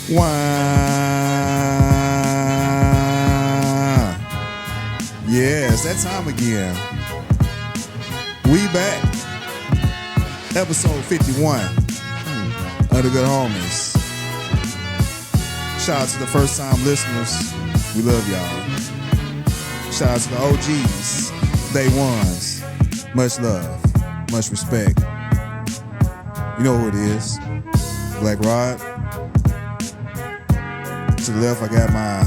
Wow. Yeah, it's that time again. We back. Episode 51 of The Good Homies. Shout out to the first time listeners. We love y'all. Shout out to the OGs, day ones. Much love, much respect. You know who it is. Black Rod. To the left, I got my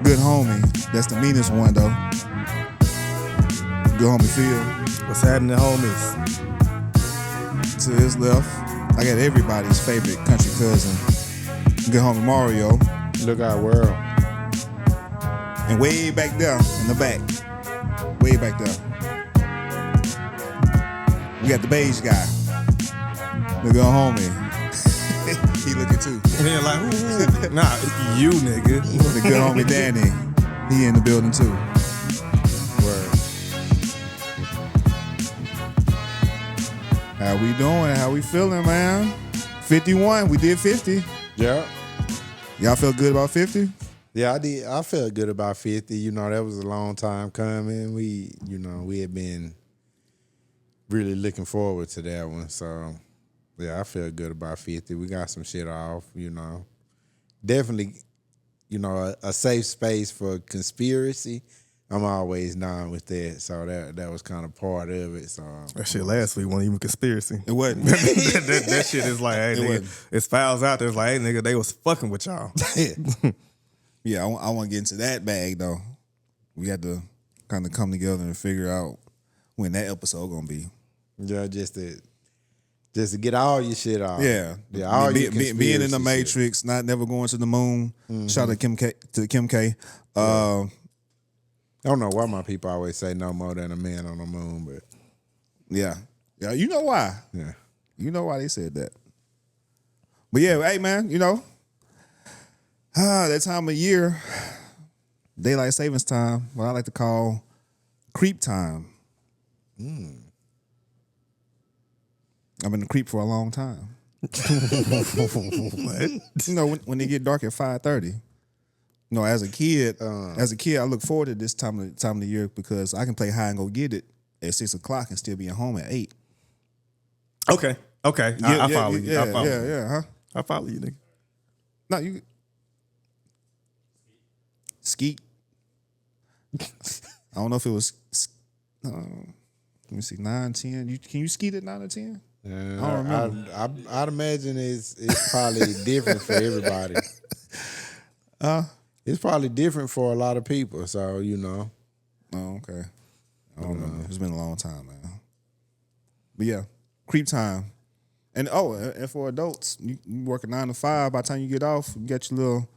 good homie. That's the meanest one, though. Good homie Phil. What's happening, homies? To his left, I got everybody's favorite country cousin, good homie Mario. Look our world. And way back there, in the back, way back there, we got the beige guy, the good homie. He looking too. Yeah, like, ooh. Nah, you nigga. The good homie Danny. He in the building too. Word. How we doing? How we feeling, man? 51. We did 50. Yeah. Y'all feel good about 50? Yeah, I did. I felt good about 50. You know, that was a long time coming. We had been really looking forward to that one. So, yeah, I feel good about 50. We got some shit off, you know. Definitely, you know, a safe space for conspiracy. I'm always down with that. So that was kind of part of it. So That shit last week wasn't even conspiracy. It wasn't. that shit is like, hey, nigga, it's files out there. It's like, hey, nigga, they was fucking with y'all. Yeah, I want to get into that bag, though. We had to kind of come together and figure out when that episode going to be. yeah, just to get all your shit off. Yeah. All your Being in the conspiracy Matrix, not never going to the moon. Shout out to Kim K. I don't know why my people always say no more than a man on the moon, but Yeah, you know why. yeah. You know why they said that. But yeah, hey, man, you know, that time of year, daylight savings time, what I like to call creep time. I've been a creep for a long time. What? You know, when it get dark at 5:30. You know, as a kid, I look forward to this time of the year because I can play high and go get it at 6 o'clock and still be at home at 8. Okay. I follow you. Yeah, I follow you. yeah, huh? I follow you, nigga. No, you skeet. I don't know if it was. Let me see, 9, 10. Can you skeet at 9 or 10? Yeah, I don't remember. I'd imagine it's probably different for everybody. It's probably different for a lot of people. So, you know. Oh, okay. I don't know. It's been a long time, man. But yeah, creep time. And and for adults, you work a 9 to 5. By the time you get off, you got your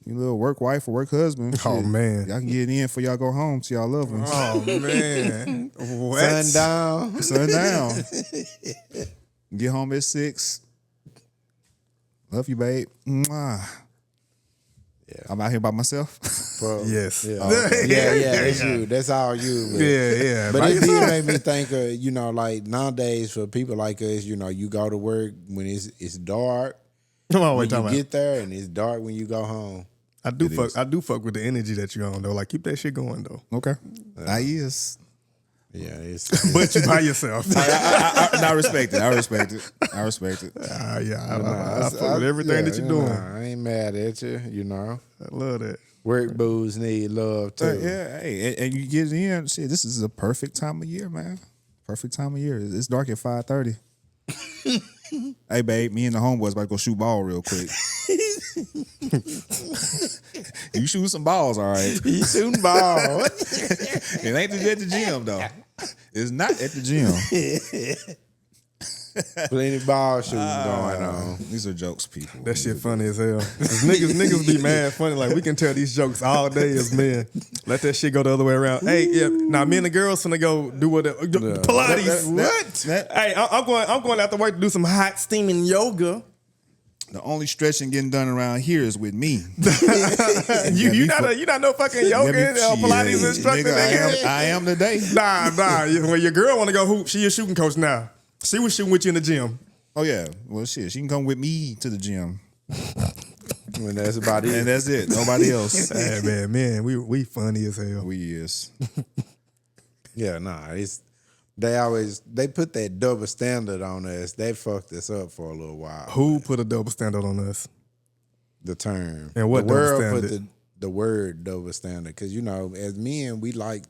little work wife or work husband. Oh, Shit. man. Y'all can get in for y'all go home to y'all loved ones. Oh, man. What? Sundown. Sundown. Get home at 6. Love you, babe. Mwah. Yeah. I'm out here by myself. Yes. Yeah, that's you. That's all you. But, Yeah. but it did make me think of, you know, like nowadays for people like us, you know, you go to work when it's dark. Come on, When wait, you talking get there and it's dark when you go home. I do fuck with the energy that you're on, though. Like, keep that shit going, though. Okay. I is. Yeah, it's But you by yourself. I respect it. I respect it. I fuck with everything that you're doing. I ain't mad at you, you know. I love that. Work booze need love too. Yeah, hey, and you get in. Shit, this is a perfect time of year, man. Perfect time of year. It's dark at 5:30. Hey, babe, me and the homeboys about to go shoot ball real quick. You shooting some balls, all right. You shooting ball. It ain't at the gym, though. It's not at the gym. Plenty ball shooting going on. These are jokes, people. That shit funny as hell. 'Cause niggas be mad funny. Like, we can tell these jokes all day as men. Let that shit go the other way around. Hey, yeah. Now, me and the girls finna go do whatever. Pilates. Hey, I'm going after work to do some hot steaming yoga. The only stretching getting done around here is with me. you not no fucking yoga Pilates instructor, nigga. I am today. Nah. When your girl want to go hoop, she a shooting coach now. She was shooting with you in the gym. Oh yeah. Well, shit. She can come with me to the gym. When that's about it. And that's it. Nobody else. Hey, man, we funny as hell. We is. Yeah, nah, they put that double standard on us. They fucked us up for a little while. Who put a double standard on us? The term. And what the world double put standard? the word double standard. Because, you know, as men, we like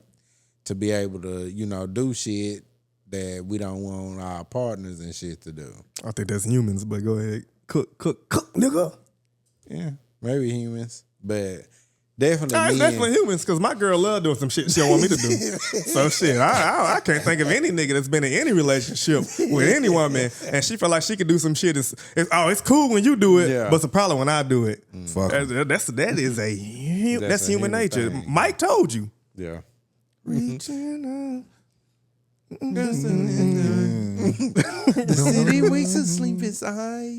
to be able to, you know, do shit that we don't want our partners and shit to do. I think that's humans, but go ahead. Cook, nigga. Yeah, maybe humans, but definitely Nah, it's men. definitely humans, because my girl love doing some shit she don't want me to do. So shit, I can't think of any nigga that's been in any relationship with any woman and she feel like she could do some shit. It's cool when you do it, Yeah. but it's a problem when I do it. Fuck. That's That's a human human nature. thing. Mike told you. Yeah. Reaching The city wakes and sleep inside.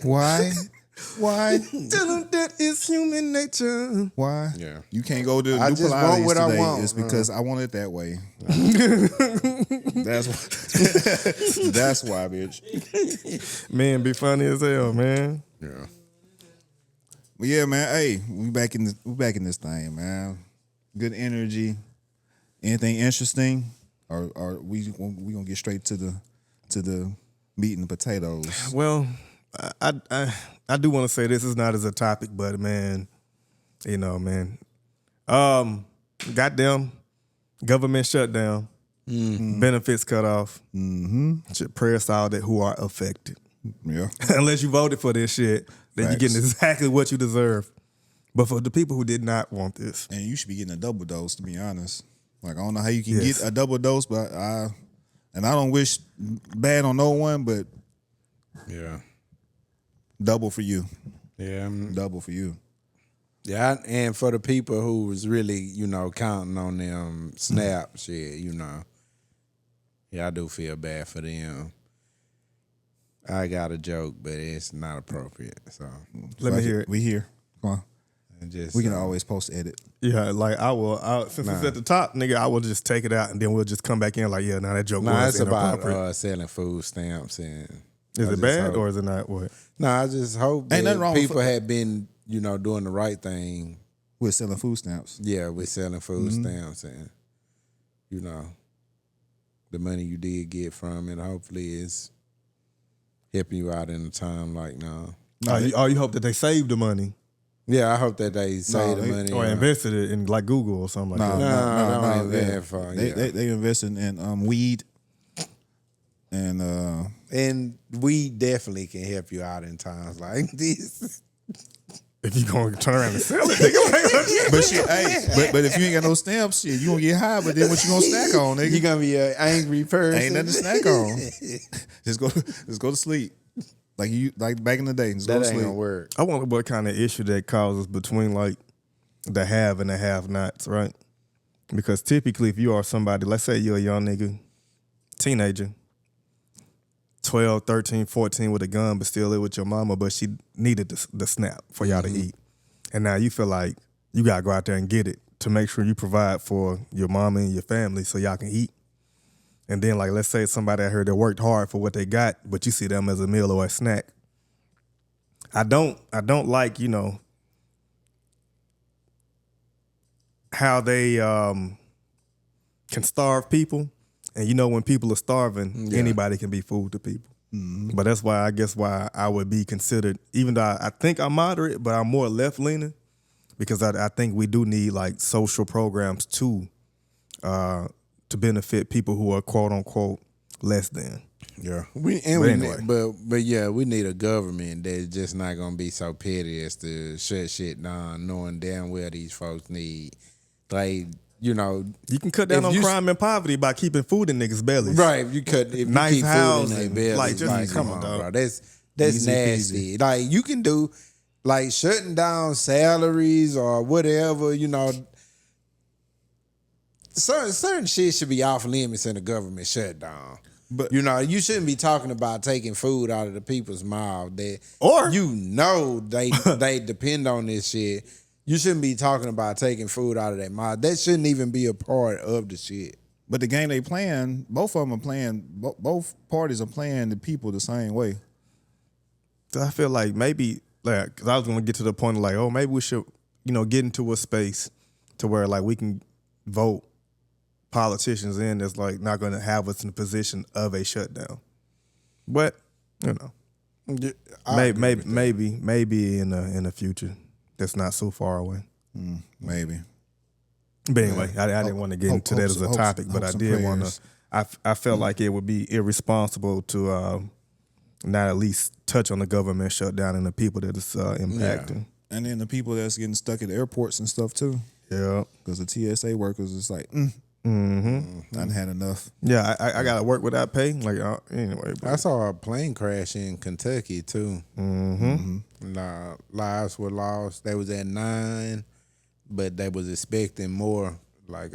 Why? Why? Tell them that is human nature. Why? Yeah. You can't go to I New just Pilates want what I today. want. It's because I want it that way. That's why. That's why, bitch. Man, be funny as hell, man. Yeah. But yeah, man. Hey, we back in this thing, man. Good energy. Anything interesting, or we gonna get straight to the meat and the potatoes? Well, I do want to say this is not as a topic, but man, you know, man, goddamn government shutdown, benefits cut off, prayers to all that who are affected. Yeah. Unless you voted for this shit, then you're getting exactly what you deserve. But for the people who did not want this, And you should be getting a double dose, to be honest. Like, I don't know how you can Yes. get a double dose, but I don't wish bad on no one, but Yeah. double for you. Yeah. Double for you. Yeah, and for the people who was really, you know, counting on them snap shit, you know. Yeah, I do feel bad for them. I got a joke, but it's not appropriate. So let me hear it. We here. Come on. and just We can always post edit. Yeah, like since it's at the top, nigga, I will just take it out and then we'll just come back in like, yeah, now that joke Nah, was it's about inappropriate. selling food stamps and Is I it just bad hope- or is it not? What? No, I just hope Ain't nothing that wrong with people had been, you know, doing the right thing. We're selling food stamps. Yeah, with selling food stamps and, you know, the money you did get from it hopefully is helping you out in a time like now. You hope that they saved the money Yeah, I hope that they save the they- money. or invested it in like Google or something like No, that. No, no, yeah, yeah. for- They, yeah. they investing in weed and And we definitely can help you out in times like this. If you gonna turn around and sell it, nigga, but shit, hey, but if you ain't got no stamps, shit, you gonna get high. But then what you gonna snack on, nigga? You're gonna be an angry person. Ain't nothing to snack on. just go to sleep. Like back in the day. Just go That to ain't sleep. gonna work. I wonder what kind of issue that causes between like the have and the have-nots, right? Because typically, if you are somebody, let's say you're a young nigga, teenager, 12, 13, 14 with a gun, but still live with your mama, but she needed the snap for y'all to eat. And now you feel like you got to go out there and get it to make sure you provide for your mama and your family so y'all can eat. And then, like, let's say somebody out here that worked hard for what they got, but you see them as a meal or a snack. I don't like, you know, how they can starve people. And you know, when people are starving, anybody can be food to people. But that's why I would be considered, even though I think I'm moderate, but I'm more left leaning because I think we do need like social programs to benefit people who are quote unquote less than. Yeah, but yeah, we need a government that's just not gonna be so petty as to shut shit down, knowing damn well these folks need, like, you know, You can cut down on crime and poverty by keeping food in niggas' bellies. right? If Nice you keep housing, food in their bellies, like, just like, easy, come my on, dog. bro, that's Easy nasty. peasy. Like, you can do, like, shutting down salaries or whatever, you know. Certain shit should be off limits in a government shutdown. But- you know, you shouldn't be talking about taking food out of the people's mouth that Or- you know they depend on this shit. You shouldn't be talking about taking food out of their mouth. That shouldn't even be a part of the shit. But the game they playing, both of them are playing. Both parties are playing the people the same way. So I feel like maybe like, because I was going to get to the point of like, oh, maybe we should, get into a space to where like we can vote politicians in that's like not going to have us in a position of a shutdown. But maybe in the future that's not so far away. Maybe. But anyway, I didn't want to get into that as a topic, but I did want to. I felt like it would be irresponsible to not at least touch on the government shutdown and the people that it's impacting. Yeah. And then the people that's getting stuck at the airports and stuff too. Yeah. Because the TSA workers is like, I had enough. Yeah, I got to work without pay. Like, anyway. I saw a plane crash in Kentucky too. Lives were lost. They was at 9, but they was expecting more, like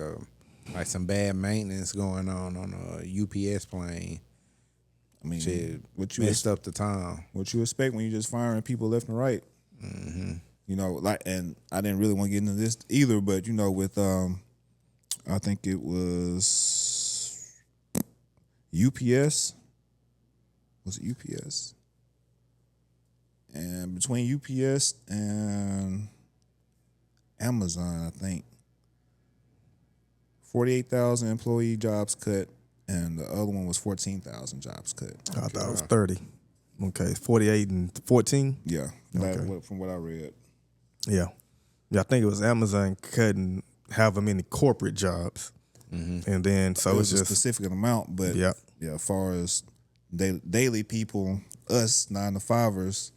some bad maintenance going on a UPS plane. I mean, shit, what you messed up the time. What you expect when you just firing people left and right? And I didn't really want to get into this either, but with I think it was UPS. Was it UPS? And between UPS and Amazon, I think 48,000 employee jobs cut, and the other one was 14,000 jobs cut. I thought it was 30. Okay, 48 and 14? Yeah, from what I read. Yeah. I think it was Amazon cutting however many corporate jobs. And then, so it was just a specific amount, but as far as daily people, us 9-to-5ers,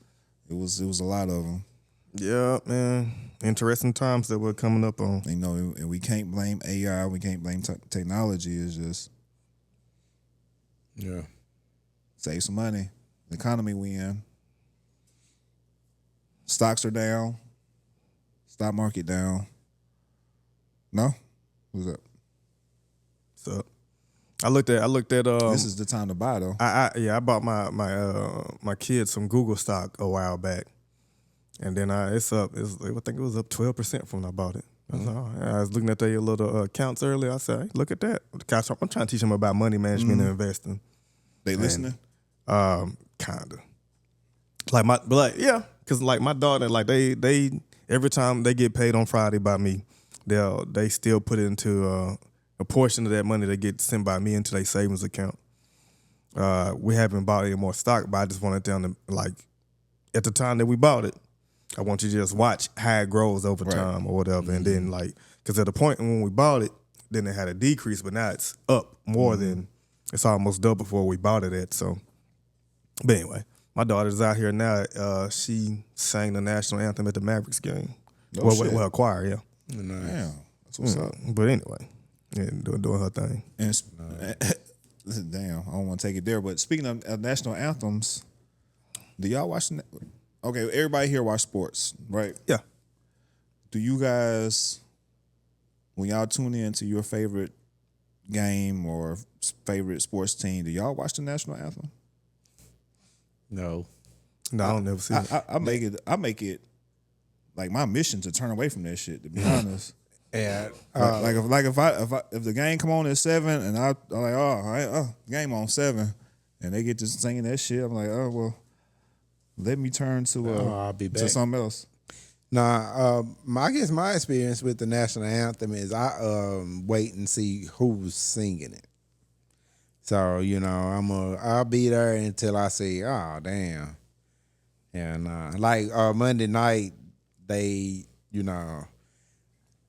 it was a lot of them. Yeah, man. Interesting times that we're coming up on. And we can't blame AI. We can't blame technology. It's just save some money. The economy we in. Stocks are down. Stock market down. No? Who's up? So I looked at this is the time to buy though. I bought my kids some Google stock a while back. And then it's up. I think it was up 12% from when I bought it. I was looking at their little accounts earlier. I said, hey, look at that. Gosh, I'm trying to teach them about money management and investing. They listening? Kinda. Because like my daughter, like they every time they get paid on Friday by me, they still put it into a portion of that money that gets sent by me into their savings account. We haven't bought any more stock, but I just wanted them to, like, at the time that we bought it, I want you to just watch how it grows over time or whatever. And then, like, because at the point when we bought it, then it had a decrease, but now it's up more than, it's almost double before we bought it at. So, but anyway, my daughter's out here now. She sang the national anthem at the Mavericks game. Well, choir, yeah. Nice. Damn, that's what's up. But anyway, doing her thing. And damn, I don't want to take it there. But speaking of national anthems, do y'all watch? Okay, everybody here watch sports, right? Yeah. Do you guys, when y'all tune in to your favorite game or favorite sports team, do y'all watch the national anthem? No, I don't never see it. I make it like my mission to turn away from that shit. To be honest. Yeah. If the game come on at 7 and I'm like, oh, all right, game on 7, and they get to singing that shit, I'm like, oh well, let me turn to I'll be back to something else. Nah, I guess my experience with the national anthem is I wait and see who's singing it. So I'll be there until I say, oh damn, and like Monday night they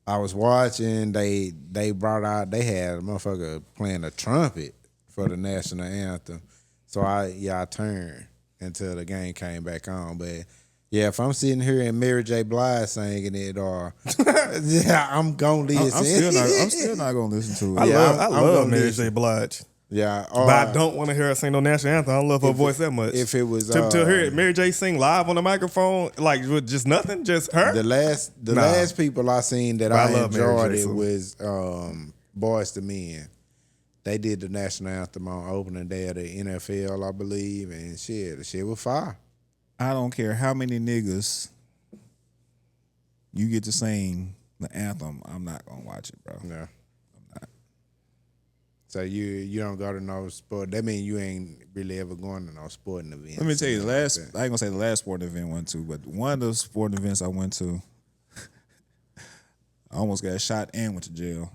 I was watching, they brought out, they had a motherfucker playing a trumpet for the national anthem. So I turned until the game came back on. But yeah, if I'm sitting here and Mary J. Blige singing it, or I'm gonna listen. I'm still not gonna listen to it. I love Mary J. Blige. Yeah, but I don't want to hear her sing no national anthem. I don't love her voice that much. If it was to hear Mary J. sing live on the microphone, like with just nothing, just her. The last people I seen that I enjoyed it was Boyz II Men. They did the national anthem on opening day of the NFL, I believe, and shit, the shit was fire. I don't care how many niggas you get to sing the anthem, I'm not gonna watch it, bro. Yeah. So you don't go to no sport. That means you ain't really ever going to no sporting events. Let me tell you, I ain't gonna say the last sporting event I went to, but one of the sporting events I went to, I almost got shot and went to jail.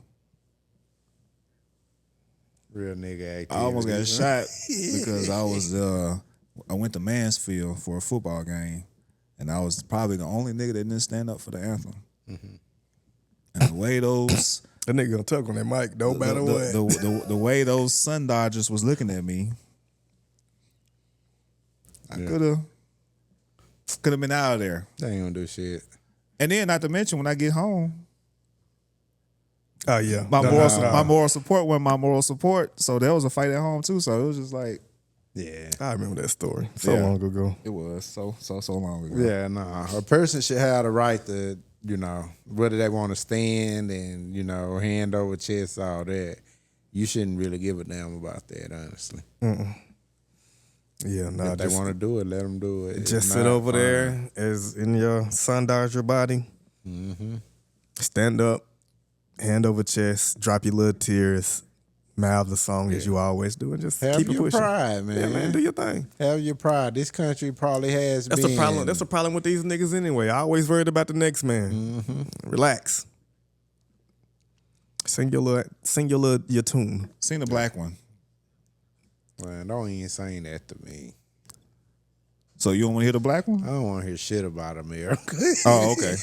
Real nigga activity. I almost got shot because I went to Mansfield for a football game, and I was probably the only nigga that didn't stand up for the anthem. Mm-hmm. And the way those that nigga gonna talk on that mic, no matter what. The way those Sun Dodgers was looking at me, I could have been out of there. They ain't gonna do shit. And then, not to mention, when I get home, oh yeah, my moral support wasn't my moral support. So there was a fight at home too. So it was just like, yeah, I remember that story so long ago. It was so long ago. Yeah, nah. A person should have the right to, whether they want to stand and, hand over chest, all that. You shouldn't really give a damn about that, honestly. Mm-mm. Yeah, if they want to do it, let them do it. Just sit over there as in your Sun Dodger body. Mm-hmm. Stand up, hand over chest, drop your little tears, mouth the song as you always do, and just have keep it pushing. Pride, man. Yeah, man, do your thing. Have your pride. This country probably has That's been. the problem. That's the problem with these niggas anyway. I always worried about the next man. Mm-hmm. Relax. Sing your tune. Sing the black one. Man, don't even sing that to me. So you don't want to hear the black one? I don't want to hear shit about America. Oh, okay.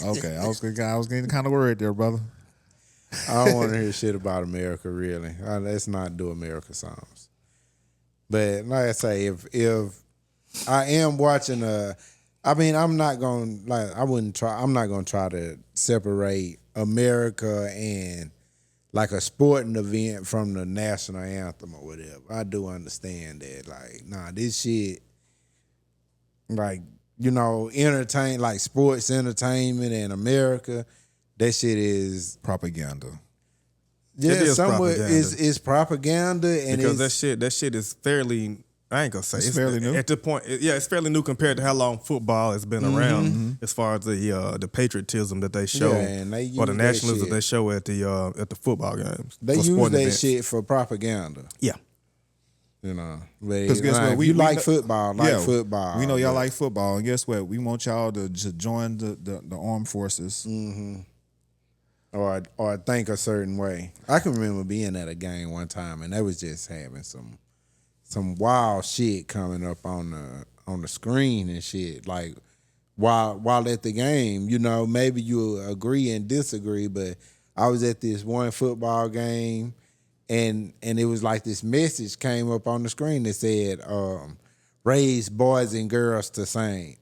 Okay, I was getting kind of worried there, brother. I don't want to hear shit about America, really. Let's not do America songs. But like I say, if I am watching I'm not gonna try to separate America and like a sporting event from the national anthem or whatever. I do understand that. This shit, entertain, like sports entertainment in America, that shit is propaganda. Yeah, it is somewhat propaganda. is propaganda, and because that shit is fairly. I ain't gonna say it's fairly new at the point. It's fairly new compared to how long football has been around, as far as the patriotism that they show, or the nationalism that they show at the football games. They use that shit for propaganda. Yeah. Because guess what? We like football. Football. We know y'all like football, and guess what? We want y'all to join the armed forces, or think a certain way. I can remember being at a game one time, and they was just having some wild shit coming up on the screen and shit. Like while at the game, maybe you agree and disagree, but I was at this one football game. And it was like this message came up on the screen that said, raise boys and girls the same.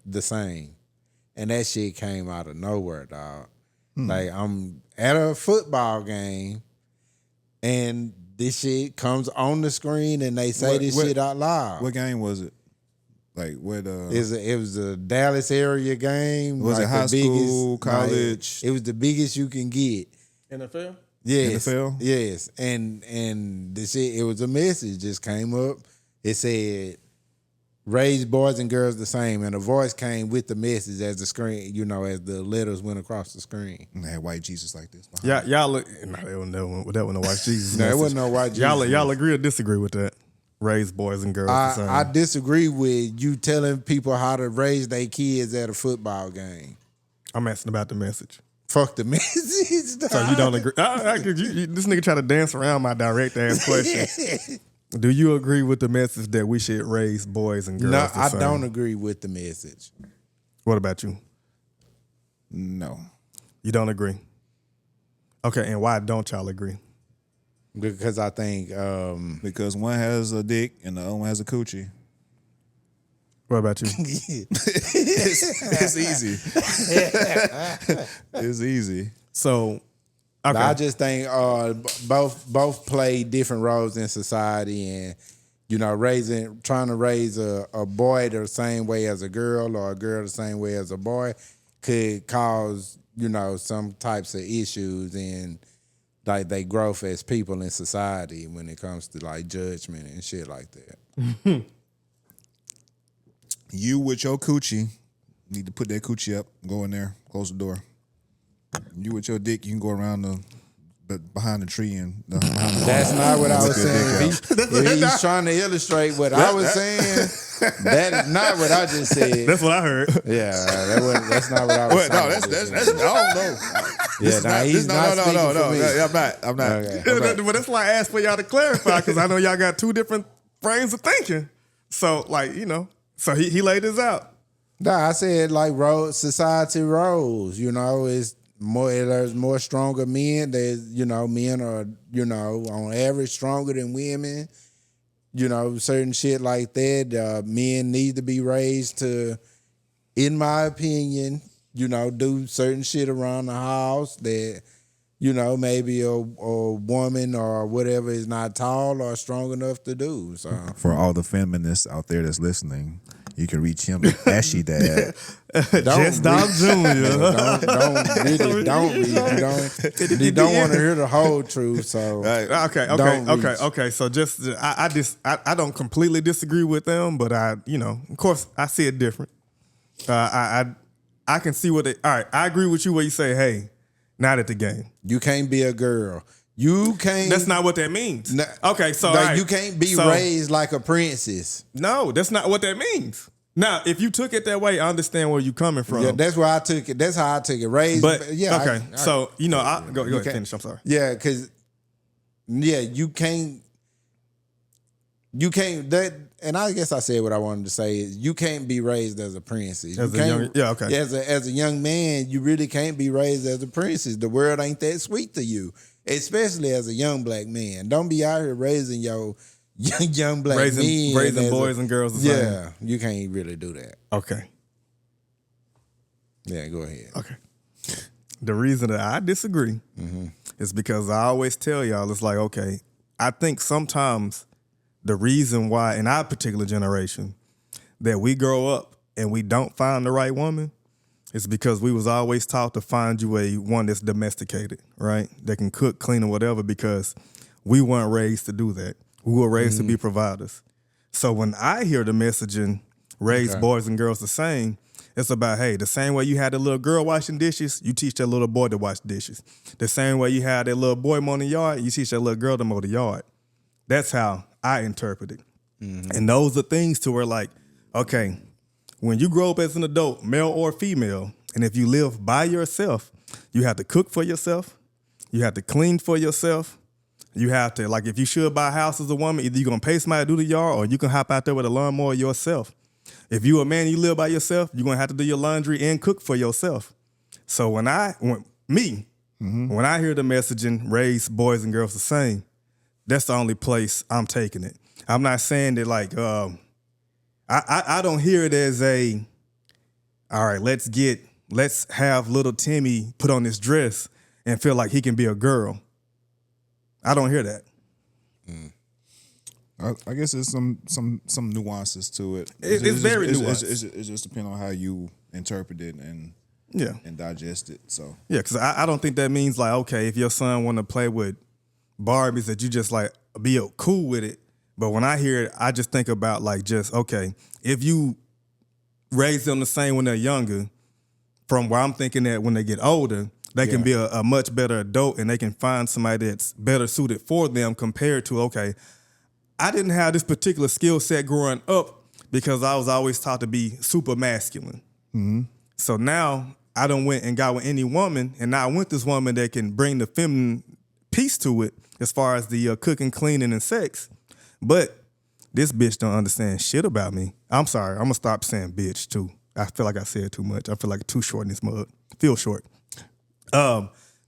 And that shit came out of nowhere, dog. Like, I'm at a football game, and this shit comes on the screen, and they say this shit out loud. What game was it? Like, what? It was a Dallas area game. Was it high school, college? It was the biggest you can get. NFL? Yes. NFL? Yes. And the shit, it was a message just came up. It said, raise boys and girls the same. And a voice came with the message as the screen, as the letters went across the screen. And they had white Jesus like this. Yeah, y'all look. No, that wasn't no white Jesus. No, it wasn't no white Jesus. Y'all agree or disagree with that? Raise boys and girls the same. I disagree with you telling people how to raise their kids at a football game. I'm asking about the message. Fuck the message. So you don't agree? This nigga try to dance around my direct ass question. Do you agree with the message that we should raise boys and girls the same? I don't agree with the message. What about you? No. You don't agree? Okay, and why don't y'all agree? Because I think... because one has a dick and the other one has a coochie. What about you? It's easy. It's easy. So, okay. I just think both play different roles in society, and trying to raise a boy the same way as a girl or a girl the same way as a boy could cause some types of issues in like they growth as people in society when it comes to like judgment and shit like that. You with your coochie need to put that coochie up, go in there, close the door. You with your dick, you can go around the behind the tree and that's not what I was saying. If he's trying to illustrate what I was saying, that is not what I just said. That's what I heard. Yeah, that's not what I was saying. No, that's I don't know. He's not speaking for me. I'm not. Okay. But that's why I asked for y'all to clarify, because I know y'all got two different frames of thinking. So, like, so he laid this out. Nah, I said like society roles. It's more. There's more stronger men. There's men are on average stronger than women. Certain shit like that. Men need to be raised to, in my opinion, do certain shit around the house that, maybe a woman or whatever is not tall or strong enough to do. So for all the feminists out there that's listening, you can reach him at Ashy Dad. Just Dog Jr. You don't want to hear the whole truth. So okay. So just I don't completely disagree with them, but of course I see it different. I can see what they. All right, I agree with you where you say, hey, not at the game. You can't be a girl. You can't. That's not what that means. Okay, so you can't be raised like a princess. No, that's not what that means. Now, if you took it that way, I understand where you're coming from. Yeah, that's where I took it. That's how I took it. Raised, but yeah. Okay, so go ahead, finish. I'm sorry. Yeah, because you can't. That, and I guess I said what I wanted to say is you can't be raised as a princess. As a young man, you really can't be raised as a princess. The world ain't that sweet to you. Especially as a young black man. Don't be out here raising your young black men. Raising boys and girls the same. Yeah, you can't really do that. Okay. Yeah, go ahead. Okay. The reason that I disagree is because I always tell y'all, it's like, okay, I think sometimes the reason why in our particular generation that we grow up and we don't find the right woman, it's because we was always taught to find you one that's domesticated, right? That can cook, clean, or whatever, because we weren't raised to do that. We were raised to be providers. So when I hear the messaging, raise boys and girls the same, it's about, hey, the same way you had a little girl washing dishes, you teach that little boy to wash dishes. The same way you had that little boy mowing the yard, you teach that little girl to mow the yard. That's how I interpret it. And those are things to where, like, okay, when you grow up as an adult, male or female, and if you live by yourself, you have to cook for yourself, you have to clean for yourself, you have to, like, if you should buy a house as a woman, either you're going to pay somebody to do the yard or you can hop out there with a lawnmower yourself. If you're a man and you live by yourself, you're going to have to do your laundry and cook for yourself. So when I hear the messaging, raise boys and girls the same, that's the only place I'm taking it. I'm not saying that, like, I don't hear it as all right, let's have little Timmy put on this dress and feel like he can be a girl. I don't hear that. I guess there's some nuances to it. It's very nuanced. It just depends on how you interpret it and digest it. So yeah, because I don't think that means like, okay, if your son want to play with Barbies, that you just like be cool with it. But when I hear it, I just think about like just, okay, if you raise them the same when they're younger, from where I'm thinking that when they get older, they can be a much better adult and they can find somebody that's better suited for them compared to, okay, I didn't have this particular skill set growing up because I was always taught to be super masculine. So now I done went and got with any woman, and now I went this woman that can bring the feminine piece to it as far as the cooking, cleaning, and sex. But this bitch don't understand shit about me. I'm sorry. I'm going to stop saying bitch, too. I feel like I said too much. I feel like too short in this mug. Feel short.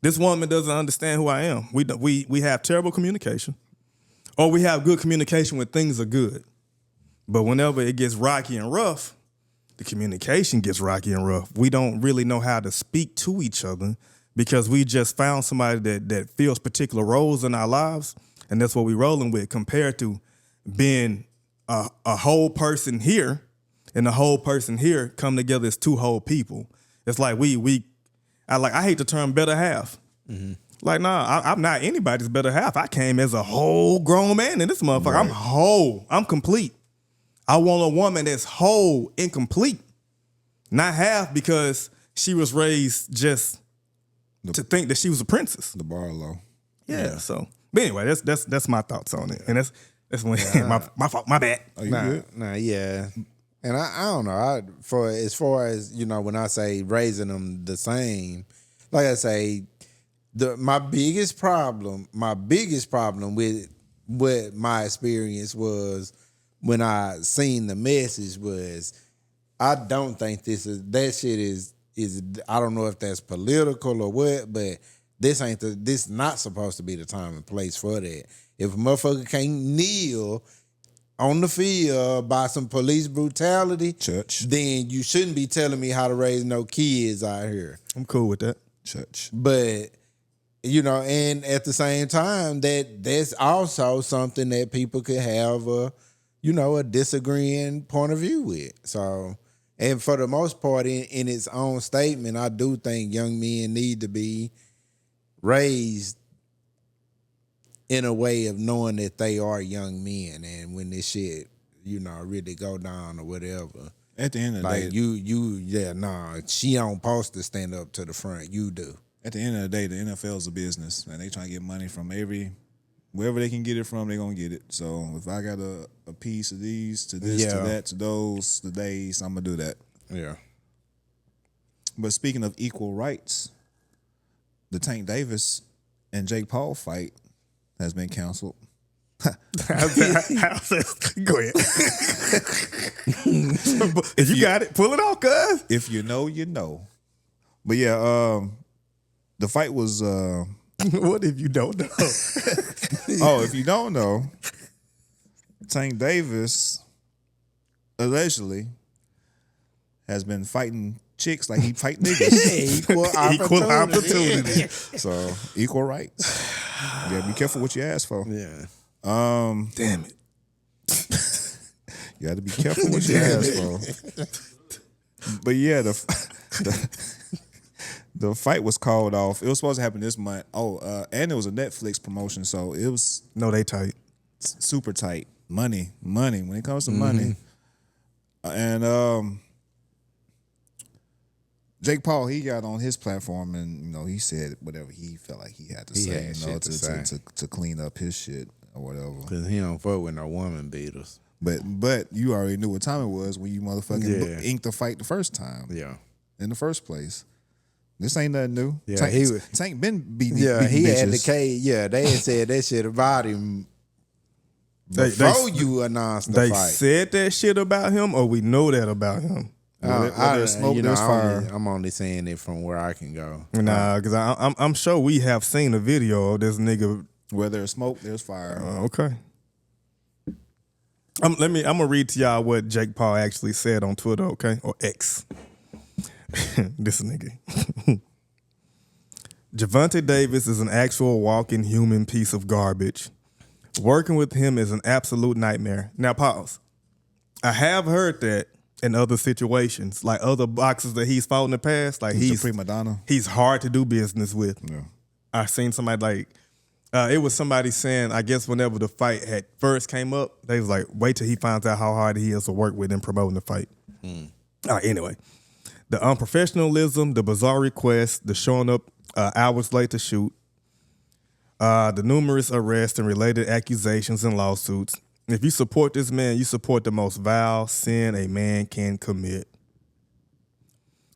This woman doesn't understand who I am. We have terrible communication. Or we have good communication when things are good. But whenever it gets rocky and rough, the communication gets rocky and rough. We don't really know how to speak to each other because we just found somebody that fills particular roles in our lives, and that's what we're rolling with, compared to being a whole person here and the whole person here come together as two whole people. It's like I hate the term better half. Like, nah, I'm not anybody's better half. I came as a whole grown man in this motherfucker. Right. I'm whole. I'm complete. I want a woman that's whole and complete, not half because she was raised just to think that she was a princess. The bar low. Yeah. So, but anyway, that's my thoughts on it, and that's when my fault, my bad. Oh, you good? Yeah. And I don't know. As far as when I say raising them the same, like I say, my biggest problem with what my experience was when I seen the message was, I don't think that shit is I don't know if that's political or what, but this not supposed to be the time and place for that. If a motherfucker can't kneel on the field by some police brutality, Church. then you shouldn't be telling me how to raise no kids out here. I'm cool with that. Church. But and at the same time, that's also something that people could have a disagreeing point of view with. So, and for the most part, in its own statement, I do think young men need to be raised in a way of knowing that they are young men, and when this shit, really go down or whatever. At the end of the day, she don't supposed to stand up to the front. You do. At the end of the day, the NFL is a business, and they trying to get money from wherever they can get it from, they gonna get it. So if I got a piece of these to this to that to those the days, I'm gonna do that. Yeah. But speaking of equal rights, the Tank Davis and Jake Paul fight has been canceled. Go ahead. If you got it, pull it off, cuz. If you know, you know. But yeah, the fight was. What if you don't know? If you don't know, Tank Davis allegedly has been fighting chicks like he fight niggas. Equal opportunity. So equal rights. Yeah, be careful what you ask for. Yeah. Damn it. You got to be careful what you ask for. But yeah, the fight was called off. It was supposed to happen this month. And it was a Netflix promotion, so it was they tight. Super tight. Money. When it comes to money. And Jake Paul, he got on his platform and he said whatever he felt like he had to say, to clean up his shit or whatever. Because he don't fuck with no woman beaters. But you already knew what time it was when you motherfucking inked the fight the first time. Yeah. In the first place. This ain't nothing new. Yeah, Tank been beating. Yeah, he bitches. had the case. Yeah, they had said that shit about him before you announced the fight. They said that shit about him, or we know that about him. There's smoke, there's fire. I'm only saying it from where I can go. Nah, because I'm sure we have seen a video of this nigga. Where there's smoke, there's fire. Okay. I'm gonna read to y'all what Jake Paul actually said on Twitter, okay, or X. This nigga. Gervonta Davis is an actual walking human piece of garbage. Working with him is an absolute nightmare. Now pause. I have heard that in other situations, like other boxers that he's fought in the past, like he's a prima donna. He's hard to do business with. Yeah. I seen somebody like it was somebody saying, I guess whenever the fight had first came up, they was like, wait till he finds out how hard he is to work with in promoting the fight. Anyway, the unprofessionalism, the bizarre requests, the showing up hours late to shoot, the numerous arrests and related accusations and lawsuits. If you support this man, you support the most vile sin a man can commit.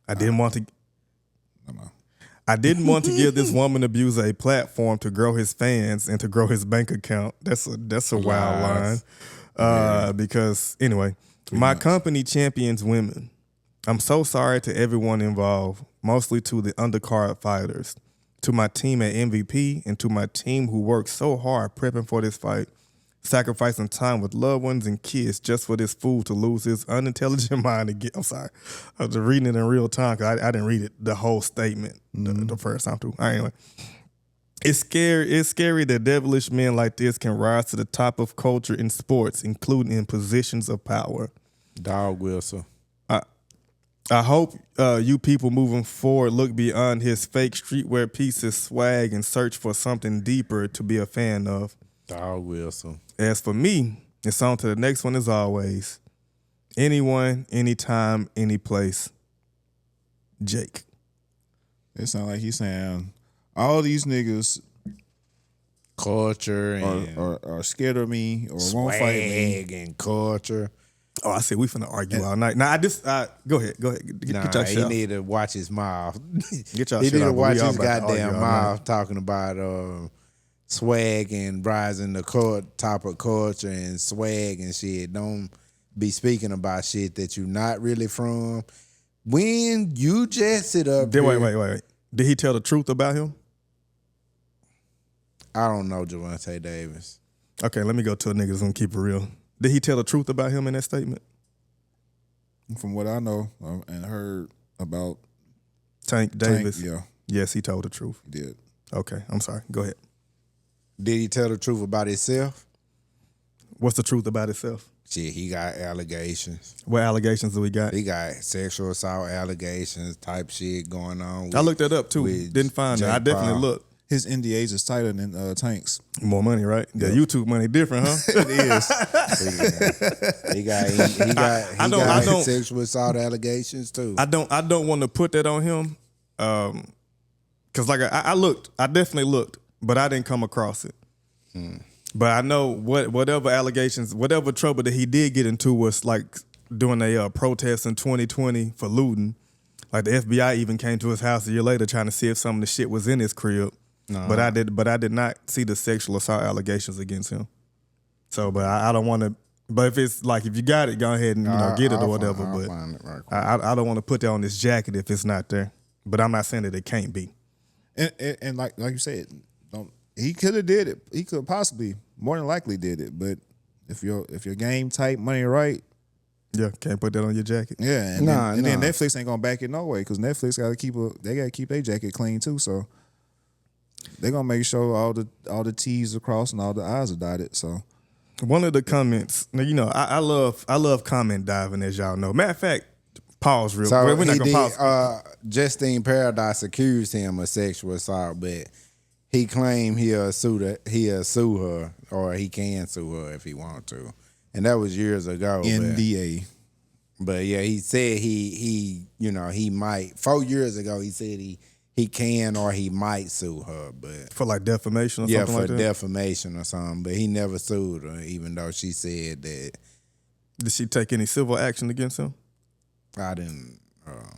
I didn't want to give this woman abuser a platform to grow his fans and to grow his bank account. That's a wild line. Because anyway, my company champions women. I'm so sorry to everyone involved, mostly to the undercard fighters, to my team at MVP, and to my team who worked so hard prepping for this fight, sacrificing time with loved ones and kids just for this fool to lose his unintelligent mind again. I'm sorry. I was reading it in real time because I didn't read it, the whole statement the first time too. Anyway, it's scary that devilish men like this can rise to the top of culture in sports, including in positions of power. Dog Wilson. I hope you people moving forward look beyond his fake streetwear pieces, swag, and search for something deeper to be a fan of. Dog Wilson. As for me, it's on to the next one as always. Anyone, anytime, any place. Jake. It sounds like he's saying all these niggas culture and or scared of me or won't fight me. swag and culture. Oh, I said we finna argue all night. Nah, go ahead. Get your shit he off. need to watch his mouth. Get your he shit need to off, but watch we all his about to argue goddamn all mouth night. talking about swag and rising the top of culture and swag and shit. Don't be speaking about shit that you're not really from. When you just sit up here, Wait. Did he tell the truth about him? I don't know Javante Davis. Okay, let me go to a nigga that's gonna keep it real. Did he tell the truth about him in that statement? From what I know and heard about Tank Davis? yeah, Yes, he told the truth. he did. Okay, I'm sorry. Go ahead. Did he tell the truth about himself? What's the truth about itself? Shit, he got allegations. What allegations do we got? He got sexual assault allegations type shit going on. I looked that up too. with Didn't find it. I Jake definitely Paul. looked. His NDAs is tighter than Tank's. More money, right? Yeah, YouTube money different, huh? It is. He got don't- sexual assault allegations too. I don't want to put that on him, cause like I definitely looked, but I didn't come across it. But I know whatever allegations, whatever trouble that he did get into was like doing a protest in 2020 for looting. Like the FBI even came to his house a year later trying to see if some of the shit was in his crib. But I did not see the sexual assault allegations against him. So, but I don't want to. But if it's like if you got it, go ahead and get it or whatever. I'll But find it right quick. I don't want to put that on this jacket if it's not there. But I'm not saying that it can't be. And like you said, he could have did it. He could possibly, more than likely, did it. But if your game tight, money right, Yeah, can't put that on your jacket. yeah. And then Netflix ain't gonna back it no way because Netflix gotta keep their jacket clean too. So they gonna make sure all the T's are crossed and all the I's are dotted. So One of the comments, now, you know, I love comment diving, as y'all know. Matter of fact, pause real So quick. We're not he gonna did, pause. Justine Paradise accused him of sexual assault, but he claimed he'll sue her, or he can sue her if he want to. And that was years ago. NDA. But yeah, he said he might. 4 years ago, he said he can or he might sue her, but For like defamation or yeah, something for like that? defamation or something. But he never sued her, even though she said that Did she take any civil action against him? I didn't.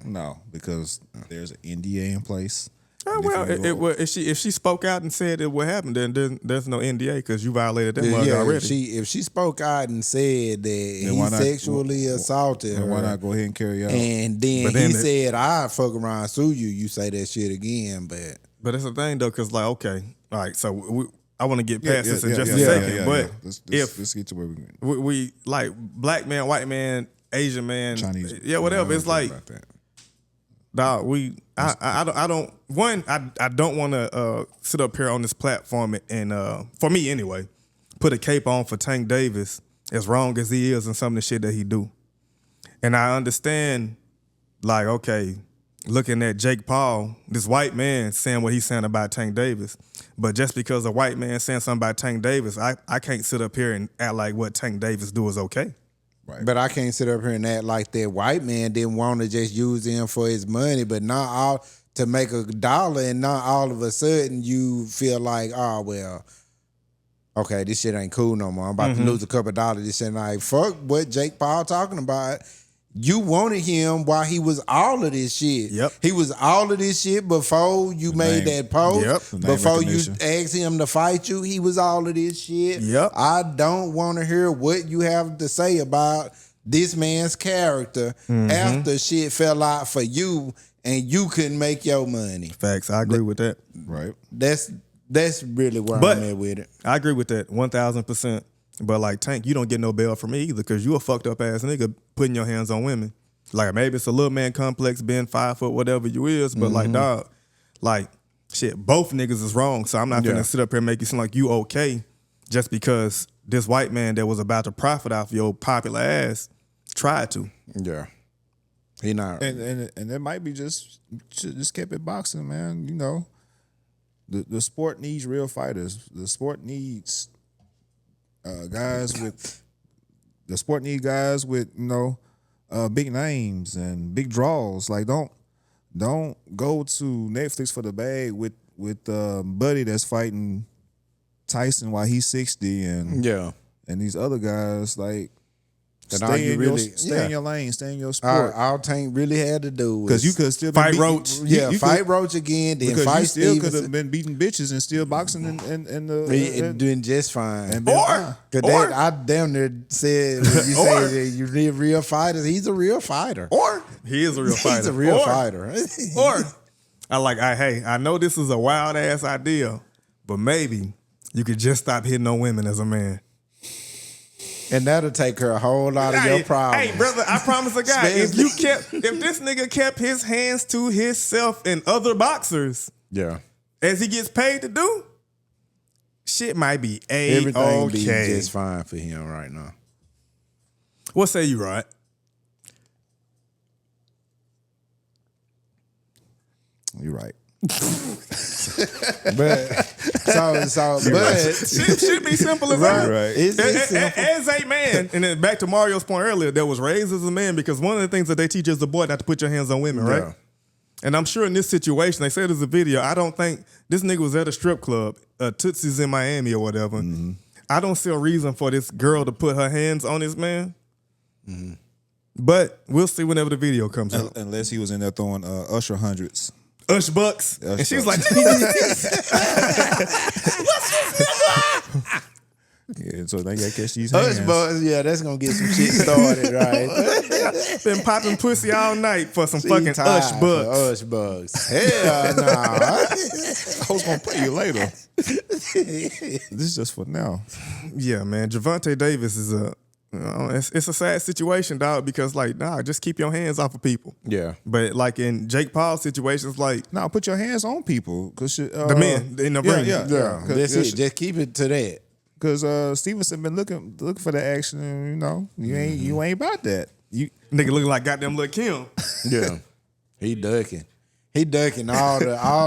No, because there's an NDA in place. Oh, well, if she spoke out and said it would happen, then there's no NDA because you violated that mug already. If she spoke out and said that he sexually assaulted her, Then why not go ahead and carry out? and then he said, "I fuck around and sue you," you say that shit again, But it's a thing though, because like, okay, all right, so I want to get past this in just a second, but let's get to where we like black man, white man, Asian man, Chinese, whatever. It's like, about that. dog, I don't want to sit up here on this platform and for me anyway, put a cape on for Tank Davis as wrong as he is and some of the shit that he do. And I understand, like, okay, looking at Jake Paul, this white man saying what he's saying about Tank Davis, but just because a white man saying something about Tank Davis, I can't sit up here and act like what Tank Davis do is okay. Right. But I can't sit up here and act like that white man didn't want to just use him for his money, but not all to make $1, and not all of a sudden you feel like, oh well, okay, this shit ain't cool no more. I'm about to lose a couple of dollars. This shit like fuck what Jake Paul talking about. You wanted him while he was all of this shit. Yep. He was all of this shit before you made that post. Yep. Before you asked him to fight you, he was all of this shit. Yep. I don't want to hear what you have to say about this man's character after shit fell out for you and you couldn't make your money. Facts. I agree with that. Right. That's really where I'm at with it. I agree with that 1,000%. But like Tank, you don't get no bail from me either because you a fucked up ass nigga putting your hands on women. Like maybe it's a little man complex being 5 foot, whatever you is, but like dog, like shit, both niggas is wrong. So I'm not gonna sit up here and make you seem like you okay just because this white man that was about to profit off your popular ass tried to. Yeah. He not. And it might be just kept it boxing, man. You know, the sport needs real fighters. The sport needs guys with big names and big draws. Like don't go to Netflix for the bag with Buddy that's fighting Tyson while he's 60 and these other guys like stay in your lane, stay in your sport. All Tank really had to do was because you could still fight Roach. Fight Roach again. Then because fight you still could Stevenson. have been beating bitches and still boxing and doing just fine. and Because I damn near said when you say that you need real fighters. He's a real fighter. Or he is a real fighter. He's a real fighter. Or I know this is a wild ass idea, but maybe you could just stop hitting on women as a man. And that'll take care of a whole lot of your problems. Hey, brother, I promise a guy, if this nigga kept his hands to himself and other boxers, as he gets paid to do, shit might be everything be just fine for him right now. What say you, Rod? You're right. But should be simple as that. Right. As a man, and then back to Mario's point earlier, that was raised as a man because one of the things that they teach as a boy not to put your hands on women, right? And I'm sure in this situation, they said there's a video. I don't think this nigga was at a strip club, Tootsie's in Miami or whatever. Mm-hmm. I don't see a reason for this girl to put her hands on this man. Mm-hmm. But we'll see whenever the video comes out. Unless he was in there throwing Usher hundreds. Ush Bucks. And she was like, yeah, so they got to catch these hands. Ush Bucks, that's going to get some shit started, right? Been popping pussy all night for some fucking Ush Bucks. Ush Bucks. Hell no. I was going to pay you later. This is just for now. Yeah, man. Gervonta Davis is it's a sad situation, dog, because just keep your hands off of people. Yeah. But like in Jake Paul's situations, put your hands on people. Cause the men in the ring. Yeah. That's it. Just keep it to that. Because Stevenson been looking for the action, and you ain't about that. You nigga looking like goddamn Lil' Kim. Yeah. He ducking all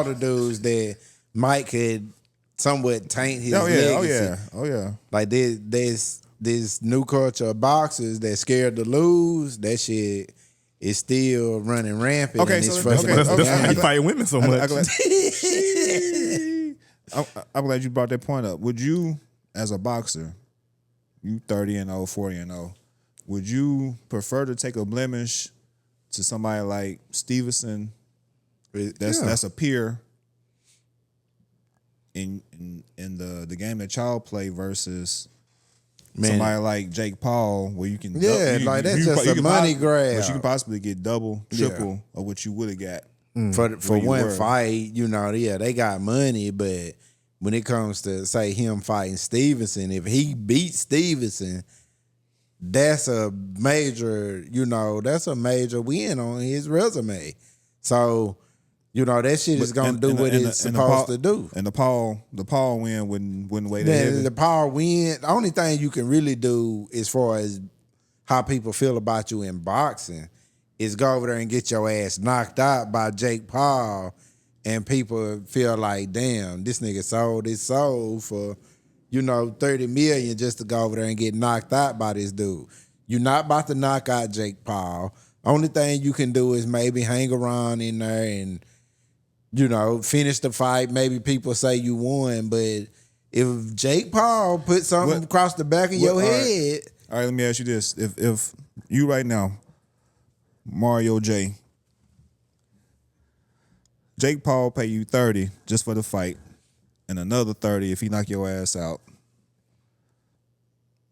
the dudes that Mike could somewhat taint his legacy. Oh yeah. Like there's this new culture of boxers that scared to lose. That shit is still running rampant. Okay, so that's why you fight women so much. I'm glad you brought that point up. Would you, as a boxer, you 30-0, 40-0, would you prefer to take a blemish to somebody like Stevenson? That's a peer in the game that y'all play versus somebody like Jake Paul, where you can that's just a money grab. But you can possibly get double, triple of what you would have got for one fight. They got money, but when it comes to say him fighting Stevenson, if he beats Stevenson, that's a major win on his resume. So. That shit is gonna do what it's supposed to do. And the Paul win wouldn't weigh that heavy. The Paul win. The only thing you can really do as far as how people feel about you in boxing is go over there and get your ass knocked out by Jake Paul, and people feel like, damn, this nigga sold his soul for $30 million just to go over there and get knocked out by this dude. You're not about to knock out Jake Paul. Only thing you can do is maybe hang around in there and finish the fight. Maybe people say you won, but if Jake Paul put something across the back of your head. All right, let me ask you this. If you right now, Mario J, Jake Paul pay you 30 just for the fight, and another 30 if he knock your ass out,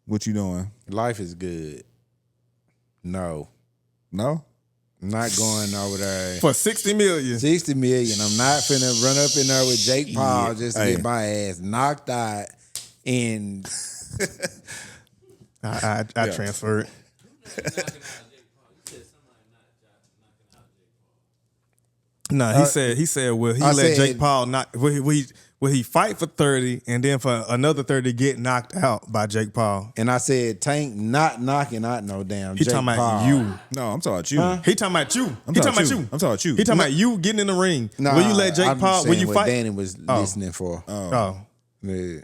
what you doing? Life is good. No? I'm not going over there. For $60 million. $60 million. I'm not finna run up in there with Jake Paul just to get my ass knocked out. And I transfer it. No, he said, will he let Jake Paul knock? Will he fight for 30 and then for another 30 get knocked out by Jake Paul? And I said, Tank not knocking out no damn He Jake talking Paul. about you. No, I'm talking about you. He talking about you. I'm talking about you. He talking about you getting in the ring. Nah, will you let Jake I'm Paul? Will you what fight? Danny was listening for. Oh. Yeah.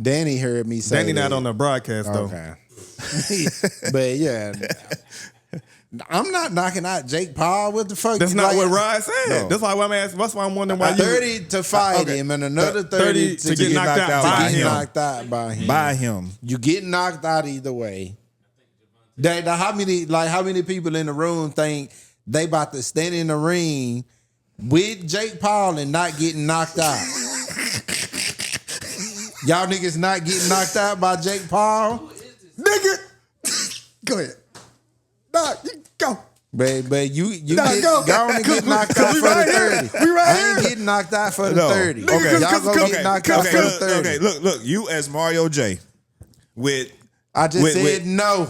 Danny heard me say Danny not on the broadcast though. Okay. But yeah. I'm not knocking out Jake Paul. What the fuck? That's not what Rod said. No. That's why I'm asking. That's why I'm wondering why 30 to fight him and another 30 to get knocked out by him. Knocked out by him. By him. You get knocked out either way. How many people in the room think they about to stand in the ring with Jake Paul and not getting knocked out? Y'all niggas not getting knocked out by Jake Paul? Nigga, go ahead. Nah, you go. But you Nah, get, go and get knocked out for the 30. We right I ain't here. getting knocked out for the 30. Nigga, Okay, y'all gonna get knocked out for the 30. Okay, look, you as Mario J. With I just said no.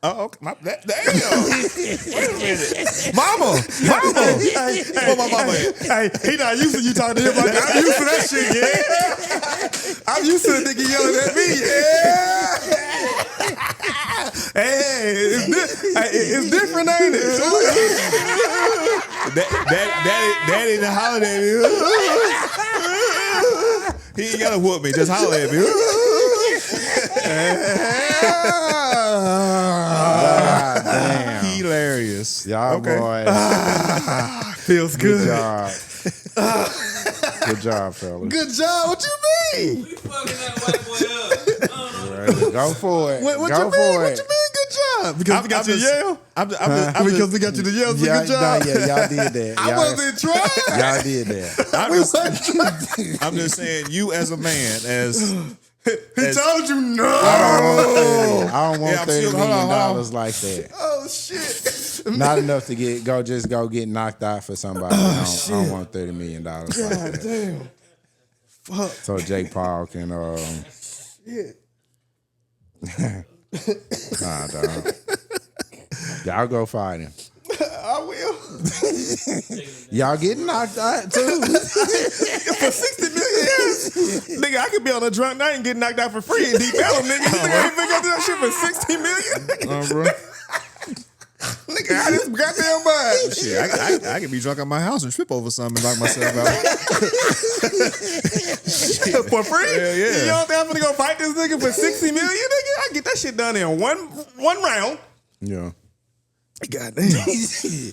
oh, okay. Damn. Wait a minute. Mama. Where my mama at? Hey, he not used to you talking to him like that. I'm used to that shit, yeah. I'm used to the nigga yelling at me, yeah. Hey, it's different, ain't it? That ain't the holiday. He ain't gotta whoop me. Just holler at me. Damn. Hilarious. Y'all boys. Feels good. Good job. Good job, fellas. Good job. What you mean? You fucking that white boy up. Go for it. What Go you mean? for What it. you mean? Good job. Because we got you to Yale. Because we got you to Yale. So good job. Yeah, y'all did that. I wasn't trying. Y'all did that. I'm just saying, you as a man, He told you no. I don't want Yeah, I'm $30 still- hold million on. like that. Oh shit. Not enough to go get knocked out for somebody. I don't want $30 million like that. Damn. Fuck. So Jake Paul can Shit. nah, dog. Y'all go fight him. I will. Y'all getting knocked out too. For 60 million, yes. Nigga, I could be on a drunk night and get knocked out for free in Deep Ellum, nigga. You think I ain't finna go do that shit for 60 million? bro. Nigga, I just goddamn bad. Shit, I could be drunk at my house and trip over something and knock myself out. For free? Yeah. You don't think I'm finna go fight this nigga for 60 million, nigga? I get that shit done in one round. Yeah. Goddamn.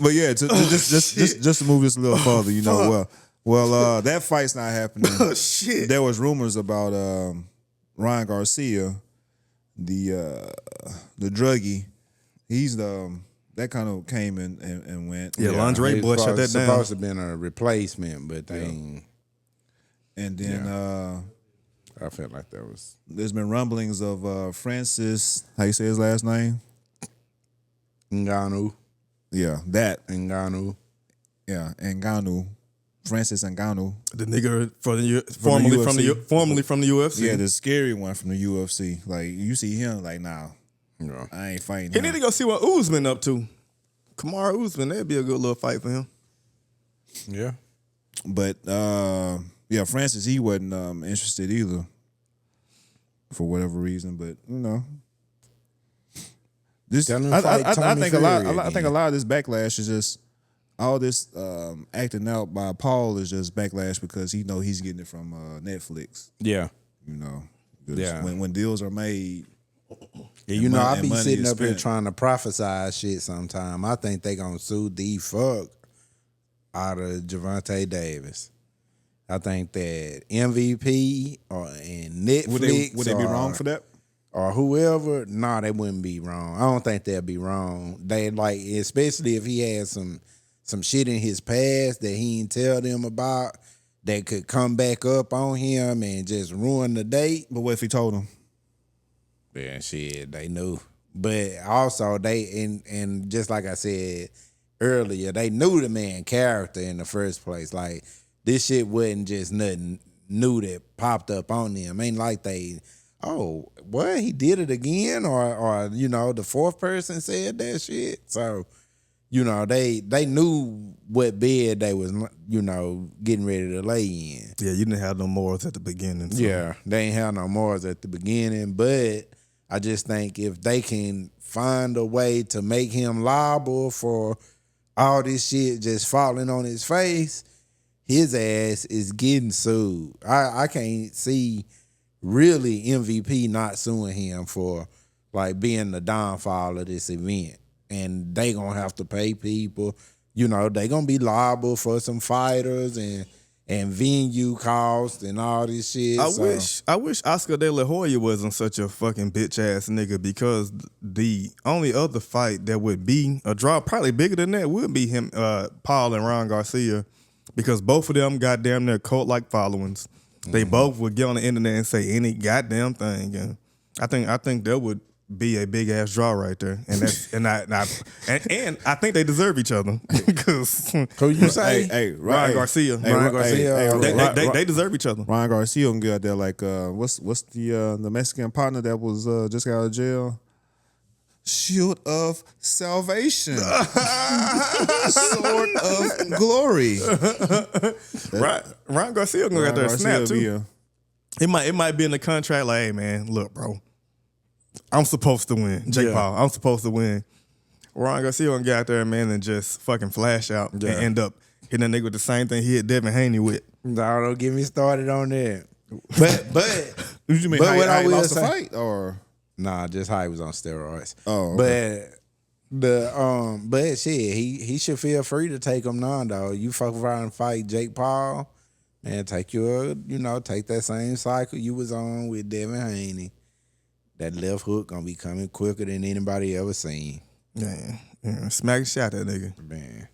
But yeah, just to move this a little further, you know, well, that fight's not happening. Oh, shit. There was rumors about Ryan Garcia, the druggie. He's that kind of came and went. Yeah, lingerie He's boy, shut that down. supposed to have been a replacement, but they ain't. And then I felt like that was. there's been rumblings of Francis. How you say his last name? Ngannou. Yeah, that. Ngannou. Yeah, Ngannou. Francis Ngannou. The nigga formerly from the UFC. Yeah, the scary one from the UFC. Like, you see him, like, nah, Yeah. I ain't fighting He him. need to go see what Usman up to. Kamara Usman, that'd be a good little fight for him. Yeah. But, yeah, Francis, he wasn't interested either for whatever reason. But, you know. This, Tell him I Tommy think Fury I think a lot of this backlash is just all this acting out by Paul is just backlash because he know he's getting it from Netflix. Yeah. You know, 'cause Yeah. when deals are made, Yeah, you know, I be money sitting is up here spent. trying to prophesize shit sometime. I think they gonna sue the fuck out of Javante Davis. I think that MVP and Netflix would they be wrong for that? or whoever, nah, they wouldn't be wrong. I don't think they'll be wrong. They like, especially if he had some shit in his past that he didn't tell them about that could come back up on him and just ruin the date. But what if he told him? Yeah, shit, they knew. But also they and just like I said earlier, they knew the man character in the first place. Like, this shit wasn't just nothing new that popped up on them. Ain't like they, oh, what, he did it again? Or you know, the fourth person said that shit. So, you know, they knew what bed they was, you know, getting ready to lay in. Yeah, you didn't have no morals at the beginning. So. Yeah, they ain't have no morals at the beginning, but I just think if they can find a way to make him liable for all this shit just falling on his face, his ass is getting sued. I can't see really MVP not suing him for like being the downfall of this event. and they gonna have to pay people. You know, they gonna be liable for some fighters and venue costs and all this shit. I wish Oscar De La Hoya wasn't such a fucking bitch ass nigga, because the only other fight that would be a draw, probably bigger than that, would be him, Paul and Ron Garcia, because both of them goddamn their cult like followings. They both would get on the internet and say any goddamn thing, and I think that would be a big ass draw right there, and that's and I think they deserve each other because who you say? Hey, Ryan Garcia, Ryan Garcia, they deserve each other. Ryan Garcia gonna get out there like what's the Mexican partner that was just got out of jail? Shield of salvation, sword of glory. Ryan Garcia gonna get out there and snap too. It might be in the contract like, hey man, look, bro, I'm supposed to win. Jake Paul, I'm supposed to win. Ryan Garcia gonna get out there, man, and just fucking flash out and end up hitting that nigga with the same thing he hit Devin Haney with. No, don't get me started on that. But you mean but how what I he will lost the say, fight or just how he was on steroids. Oh, okay. But shit, he should feel free to take him now, though. You fuck around and fight Jake Paul, and take that same cycle you was on with Devin Haney. That left hook gonna be coming quicker than anybody ever seen. Yeah, smack the shot at that nigga. Man.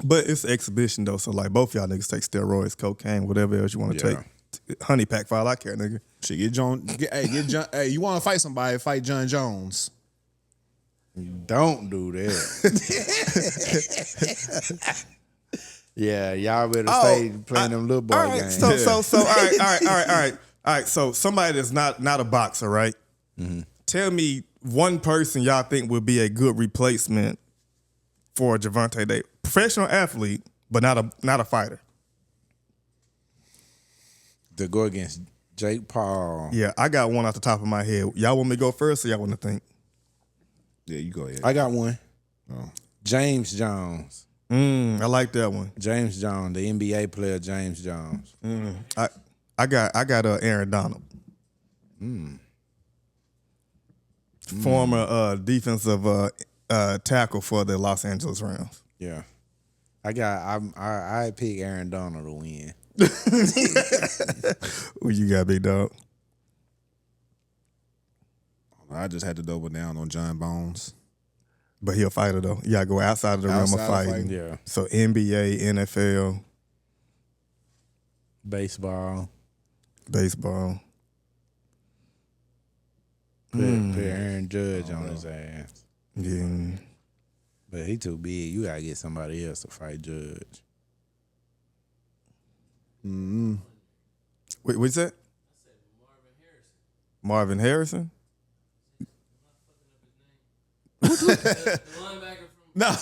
But it's an exhibition though, so like both y'all niggas take steroids, cocaine, whatever else you want to take. Honey pack for all I care, nigga. Shit, get John. Hey, you want to fight somebody? Fight John Jones. Don't do that. Yeah, y'all better stay playing them little boy games. So all right. So somebody that's not a boxer, right? Mm-hmm. Tell me one person y'all think would be a good replacement for Gervonta Davis. Professional athlete, but not a fighter. To go against Jake Paul. Yeah, I got one off the top of my head. Y'all want me to go first, or y'all want to think? Yeah, you go ahead. I got one. Oh. James Jones. I like that one. James Jones, the NBA player James Jones. I got Aaron Donald. Former defensive tackle for the Los Angeles Rams. Yeah. I pick Aaron Donald to win. Who you got, big dog? I just had to double down on John Bones. But he a fighter though. You gotta go outside of the realm of fighting. Yeah. So NBA, NFL, baseball. Put Aaron Judge on his ass. Yeah. But he too big. You gotta get somebody else to fight Judge. Mm-hmm. Wait, what's that? I said Marvin Harrison. No,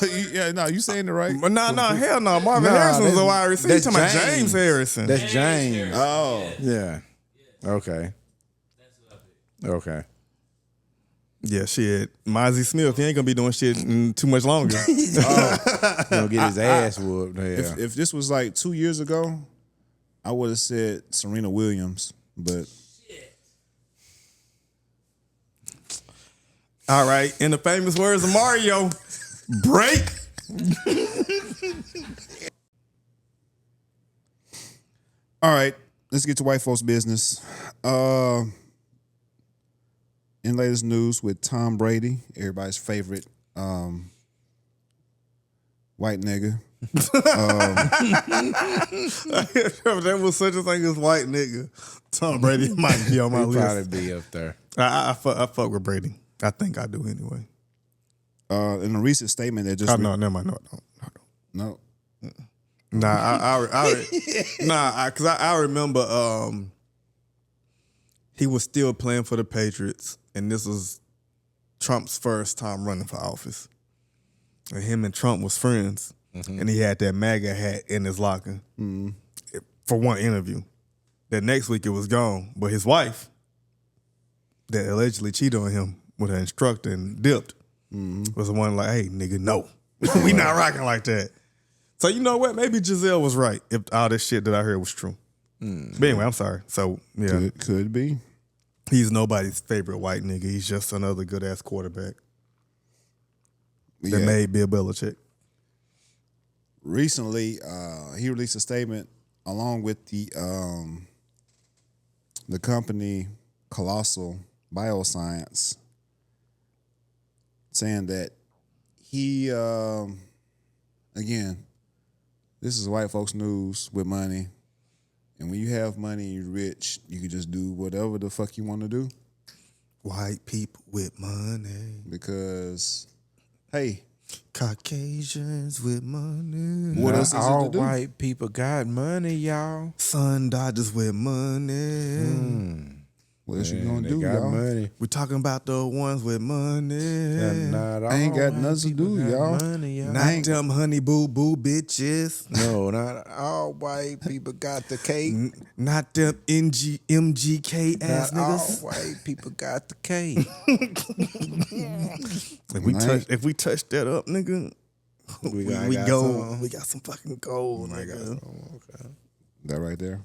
you saying it right. No, hell no. Marvin Harrison was a wide receiver. You talking about James Harrison? That's James. Oh, yeah. Okay. Yeah, shit. Mozzie Smith, he ain't gonna be doing shit too much longer. Gonna get his ass whooped. Yeah. If this was like 2 years ago, I would have said Serena Williams, but. All right, in the famous words of Mario, break. All right, let's get to white folks' business. In latest news with Tom Brady, everybody's favorite white nigga. There was such a thing as white nigga. Tom Brady might be on my list. Probably be up there. I fuck with Brady. I think I do anyway. In a recent statement that just no, never mind. No. Because I remember he was still playing for the Patriots, and this was Trump's first time running for office. And him and Trump was friends, and he had that MAGA hat in his locker for one interview. That next week it was gone, but his wife, that allegedly cheated on him with her instructor and dipped, was the one like, hey, nigga, no. We not rocking like that. So you know what? Maybe Giselle was right if all this shit that I heard was true. But anyway, I'm sorry. So, yeah. Could be. He's nobody's favorite white nigga. He's just another good-ass quarterback. that made Bill Belichick. Recently, he released a statement along with the company Colossal Bioscience, saying that he, again, this is white folks news with money. And when you have money and you're rich, you can just do whatever the fuck you want to do. White people with money. Because, hey. Caucasians with money. What else is all it to do? White people got money, y'all. Sun Dodgers with money. What else you gonna do, y'all? Money. We talking about the ones with money. I ain't got nothing to do, y'all. Money, y'all. Not them honey boo boo bitches. No, not all white people got the cake. Not them MGK ass not niggas. All white people got the cake. If we touch that up, nigga, we got some fucking gold, nigga. Okay. That right there.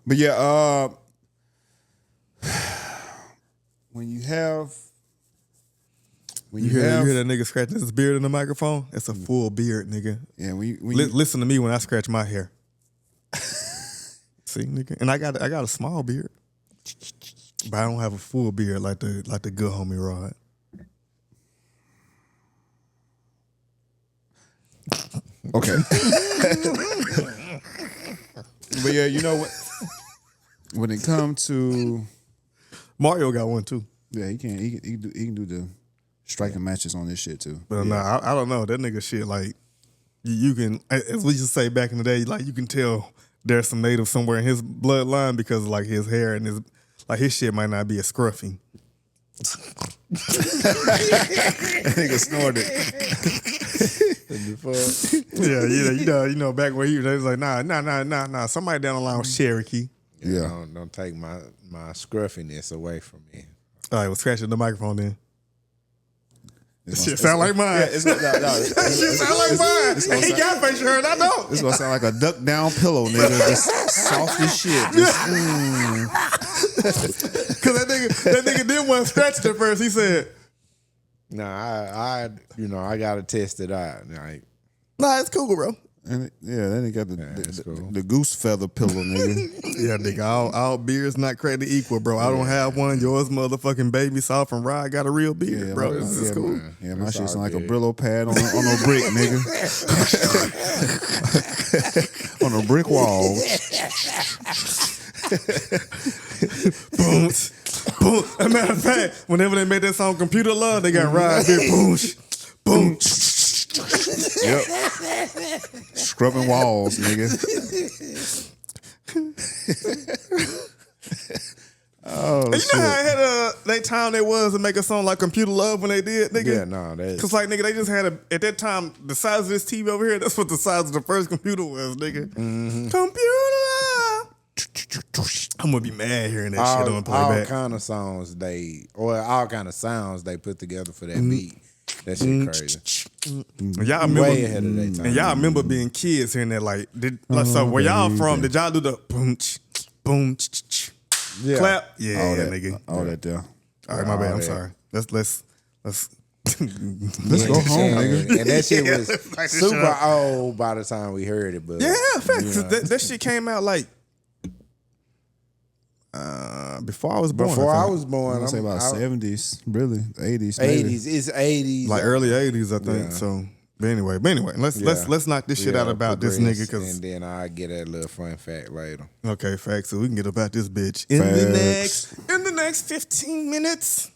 But yeah, when you hear that nigga scratching his beard in the microphone, it's a full beard, nigga. Yeah, listen to me when I scratch my hair. See, nigga, and I got a small beard, but I don't have a full beard like the good homie Rod. Okay. But yeah, you know what? When it comes to Mario got one too. Yeah, he can do the striking matches on this shit too. But nah, I don't know. That nigga shit, like, you can, as we used to say back in the day, like, you can tell there's some native somewhere in his bloodline because, like, his hair and his shit might not be as scruffy. That nigga snorted. you know, back where he was like, nah. Somebody down the line was Cherokee. Yeah. Don't take my scruffiness away from me. All right, well, scratching the microphone then. Shit sound like mine. Yeah, shit sound like mine. He got facial hair, and I know. It's gonna sound like a duck down pillow, nigga. Just soft as shit. Cause that nigga didn't want to scratch it at first. He said, "Nah, I gotta test it out." Like, nah, it's cool, bro. And then he got the goose feather pillow, nigga. Yeah, nigga, all beards not created equal, bro. I don't have one. Yours, motherfucking baby, soft and Rod got a real beard, bro. This is cool. Man. Yeah, my shit's like a Brillo pad on a brick, nigga. On a brick wall. Boom. Boom. As a matter of fact, whenever they made that song Computer Love, they got Rod beard. Boom. Boom. Yep. Scrubbing walls, nigga. Oh, and you know how I had that time they was to make a song like Computer Love when they did, nigga? Yeah, no, that is. Cause like, nigga, they just had at that time, the size of this TV over here, that's what the size of the first computer was, nigga. Mm-hmm. Computer Love. I'm gonna be mad hearing that shit on playback. All kind of sounds all kind of sounds they put together for that beat. That shit crazy. Y'all remember, way ahead of that time. And y'all remember being kids hearing that, like, so where y'all from? Did y'all do the boom, boom, clap? Yeah, all that, nigga. All that there. All right, my bad. I'm sorry. Let's go home, nigga. And that shit was super old by the time we heard it. But yeah, facts. That shit came out like before I was born. I was born, I'm say about 70s, really, 80s. 80s, it's 80s, like early 80s, I think. Yeah. So, but anyway, let's knock this shit out about this nigga, and then I get a little fun fact later. Okay, facts. So we can get about this bitch in the next 15 minutes.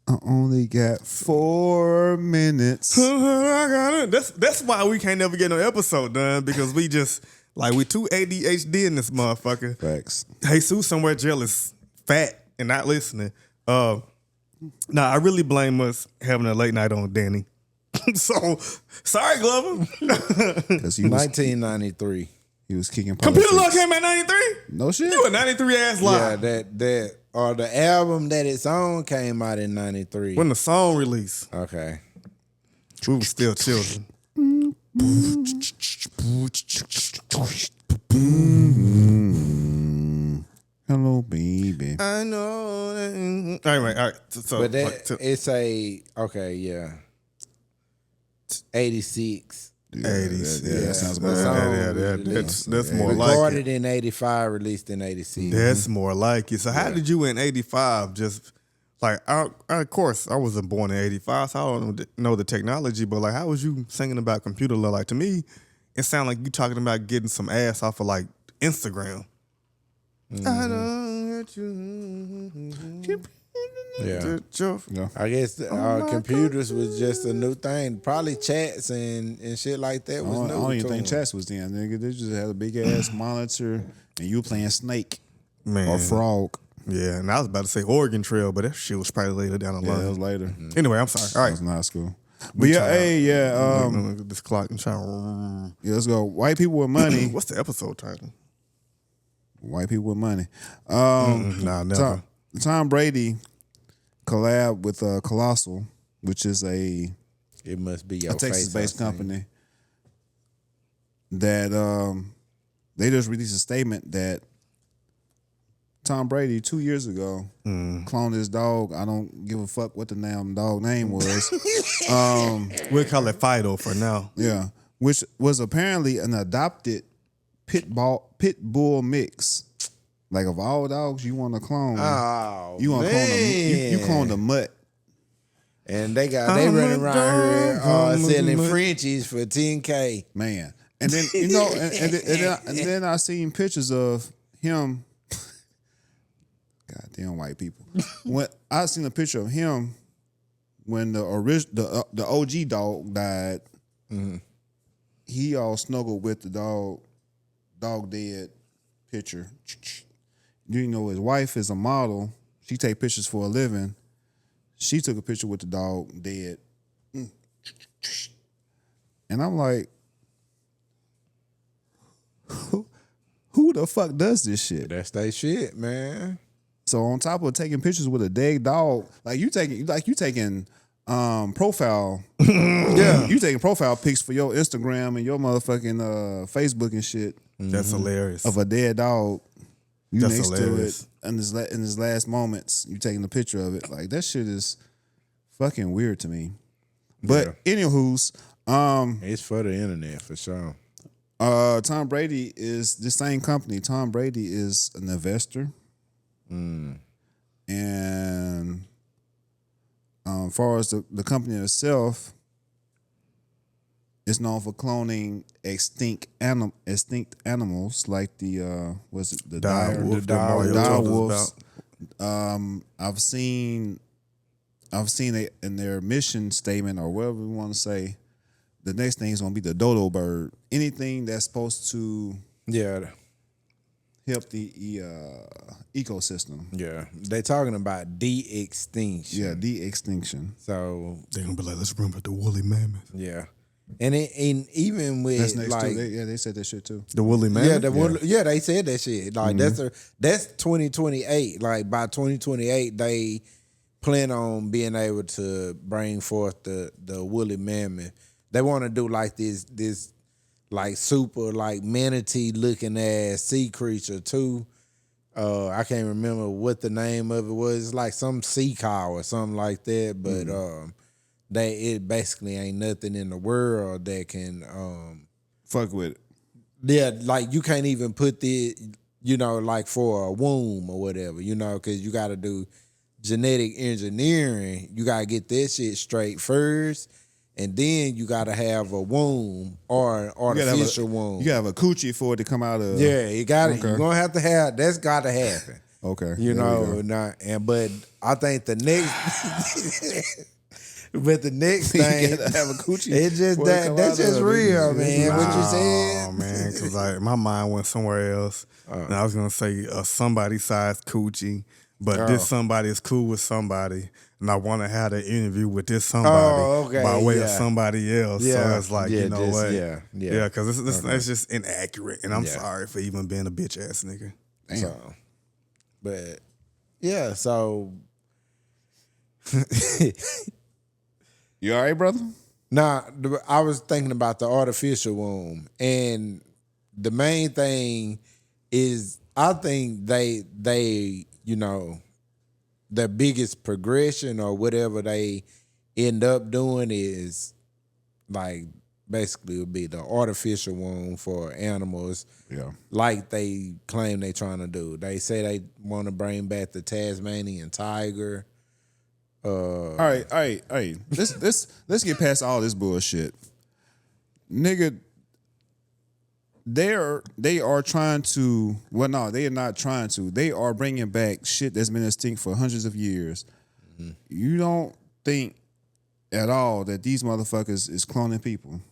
I only got 4 minutes. I got it. That's why we can't never get no episode done, because we just. Like, we too ADHD in this motherfucker. Facts. Jesus somewhere jealous, fat, and not listening. I really blame us having a late night on Danny. So, sorry, Glover. Because 1993. He was kicking politics. Computer Love came out 93? No shit. You a 93 ass lie. Yeah, the album that it's on came out in 93. When the song released. Okay. We were still children. Hello, baby. Maybe. I know. All right. So, But it's okay, yeah. 86. Yeah, that sounds about That's more like Recorded it. in 85, released in 86. That's more like it. So how did you in 85 just like of course I wasn't born in 85, so I don't know the technology, but like how was you singing about computer love? Like to me, it sounded like you talking about getting some ass off of like Instagram. I don't let you. Yeah. Yeah. I guess computers was just a new thing. Probably chats and shit like that was new. I don't even to think them. chess was then, nigga. They just had a big ass monitor and you playing Snake Man. or Frog. Yeah, and I was about to say Oregon Trail, but that shit was probably later down the Yeah, line. that was later. Anyway, I'm sorry. All That right. was in high school. But This clock. I'm trying. yeah, let's go. White people with money. What's the episode title? White people with money. Nah, never. Tom Brady collab with Colossal, which is a It must be your Texas-based face, I think. company that they just released a statement that Tom Brady 2 years ago cloned his dog. I don't give a fuck what the damn dog name was. We'll call it Fido for now. Yeah, which was apparently an adopted pit bull mix. Like of all dogs you want to clone, Oh, you want to clone you clone the mutt. And they running around here selling Frenchies for $10K. Man. And then and then I seen pictures of him. Goddamn white people. When I seen a picture of him when the OG dog died, he all snuggled with the dog dead picture. You know his wife is a model. She take pictures for a living. She took a picture with the dog dead. And I'm like, who the fuck does this shit? That's they shit, man. So on top of taking pictures with a dead dog, you taking profile, you taking profile pics for your Instagram and your motherfucking Facebook and shit That's hilarious. of a dead dog. You That's next hilarious. to it in his last moments, you taking a picture of it. Like that shit is fucking weird to me. But anywho's, It's for the internet for sure. Tom Brady is the same company. Tom Brady is an investor. And as far as the company itself, it's known for cloning extinct animals like the dire wolves. I've seen it in their mission statement or whatever we want to say. The next thing is gonna be the dodo bird. Anything that's supposed to help the ecosystem. Yeah. They talking about de-extinction. Yeah, de-extinction. So They're gonna be like, let's remember the woolly mammoth. yeah. And even with That's next like too. They said that shit too. The woolly mammoth. they said that shit. Like that's 2028. Like by 2028, they plan on being able to bring forth the woolly mammoth. They want to do like this like super like manatee looking ass sea creature too. I can't remember what the name of it was. It's like some sea cow or something like that. But it basically ain't nothing in the world that can Fuck with it. yeah, like you can't even put like for a womb or whatever, because you got to do genetic engineering. You got to get that shit straight first, and then you got to have a womb or an artificial womb. You got to have a coochie for it to come out of. Yeah, you got it. Okay. You're going to have to have, that's got to happen. Okay. But I think the next... But the next thing, you gotta have a coochie. It's just that's just real, man. What you said? Oh man, because like my mind went somewhere else, and I was gonna say a somebody sized coochie, but this somebody is cool with somebody, and I want to have an interview with this somebody by way of somebody else. Yeah. So it's like, you know what? Yeah, because it's just inaccurate, and I'm sorry for even being a bitch ass nigga. Damn. So, but yeah, so. You all right, brother? Nah, I was thinking about the artificial womb, and the main thing is I think they the biggest progression or whatever they end up doing is like basically it would be the artificial one for animals. Yeah. Like they claim they trying to do. They say they want to bring back the Tasmanian tiger. All right. Let's get past all this bullshit, nigga. They are trying to. Well, no, they are not trying to. They are bringing back shit that's been extinct for hundreds of years. Mm-hmm. You don't think at all that these motherfuckers is cloning people?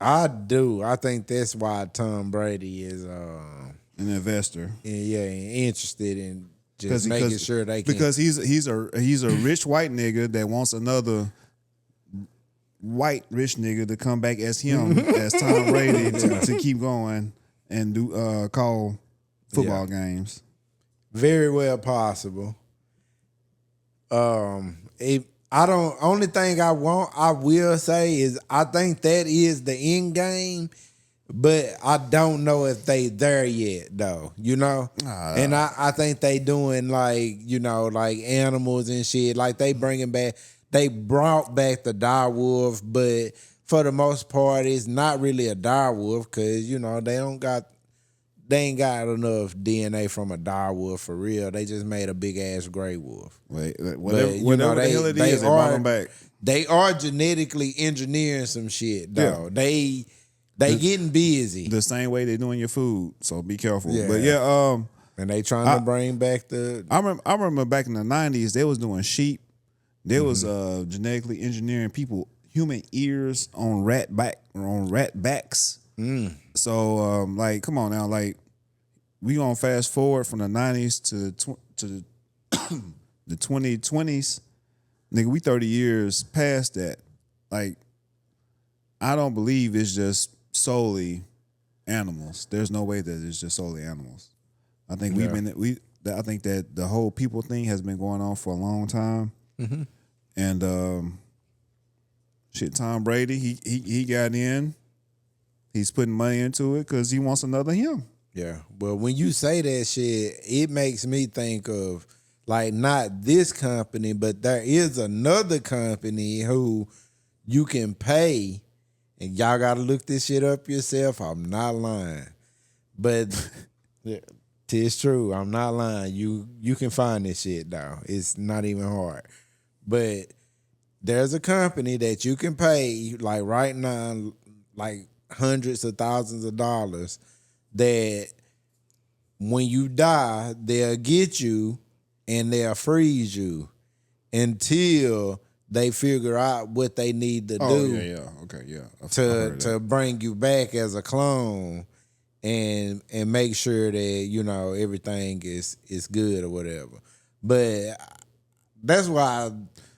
I do. I think that's why Tom Brady is an investor. Interested in just making sure they can. Because he's a rich white nigga that wants another white rich nigga to come back as him, as Tom Brady, to keep going and do call football games. Very well possible. Only thing I will say is I think that is the end game, but I don't know if they there yet though, and I think they doing like animals and shit, like they brought back the direwolf, but for the most part it's not really a direwolf because they ain't got enough DNA from a direwolf for real. They just made a big ass gray wolf. Whatever the hell it is, they brought them back. They are genetically engineering some shit, though. Yeah. They getting busy. The same way they doing your food, so be careful. Yeah. But and they trying to bring back the. I remember back in the 90s, they was doing sheep. They was genetically engineering human ears on rat backs. So come on now, like we gonna fast forward from the 90s to the 2020s, nigga. We 30 years past that. Like, I don't believe it's just solely animals. There's no way that it's just solely animals. I think I think that the whole people thing has been going on for a long time. Mm-hmm. And Tom Brady, he got in. He's putting money into it because he wants another him. Yeah. Well, when you say that shit, it makes me think of like not this company, but there is another company who you can pay, and y'all got to look this shit up yourself. I'm not lying. But it's true. I'm not lying. You can find this shit though. It's not even hard. But there's a company that you can pay like right now, like hundreds of thousands of dollars, that when you die, they'll get you and they'll freeze you until they figure out what they need to do. To bring you back as a clone and make sure that everything is good or whatever. But that's why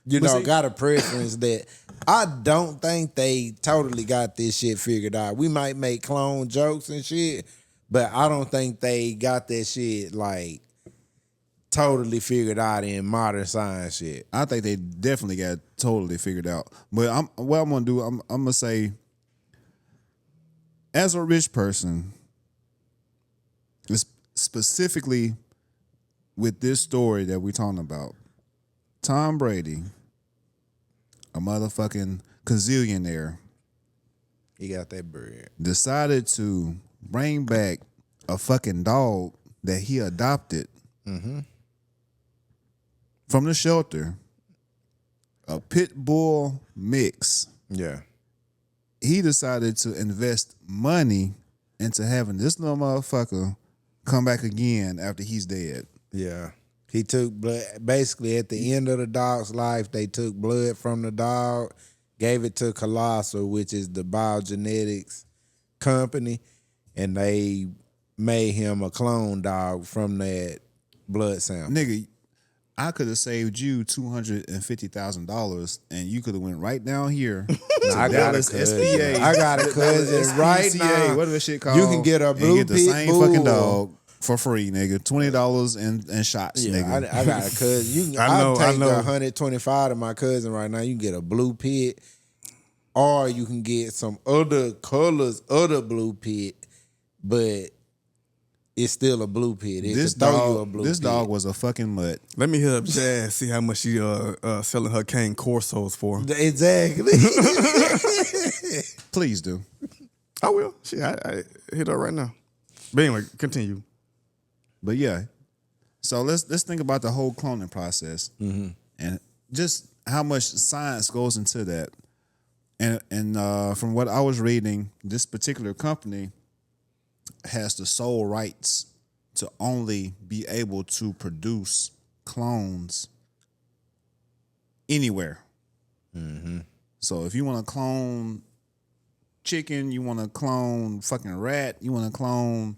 got a preference that I don't think they totally got this shit figured out. We might make clone jokes and shit, but I don't think they got that shit like totally figured out in modern science shit. I think they definitely got totally figured out. But I'm gonna say, as a rich person, specifically with this story that we're talking about, Tom Brady, a motherfucking gazillionaire, he got that bread, decided to bring back a fucking dog that he adopted from the shelter, a pit bull mix. Yeah. He decided to invest money into having this little motherfucker come back again after he's dead. Yeah. He took blood. Basically, at the end of the dog's life, they took blood from the dog, gave it to Colossal, which is the biogenetics company, and they made him a clone dog from that blood sample. Nigga, I could have saved you $250,000, and you could have went right down here. I got a cousin. I got a cousin right now. Whatever shit called. You can get a blue get the same fucking dog for free, nigga. $20 and shots, nigga. I got a cousin. I'll take $125 to my cousin right now. You can get a blue pit, or you can get some other colors of the blue pit, but it's still a blue pit. It could throw you a blue this pit. dog was a fucking mutt. Let me hit up Chad, see how much she selling her cane Corsos for. Exactly. Please do. I will. Shit, I hit her right now. But anyway, continue. But yeah, so let's think about the whole cloning process and just how much science goes into that. And from what I was reading, this particular company has the sole rights to only be able to produce clones anywhere. So if you want to clone chicken, you want to clone fucking rat, you want to clone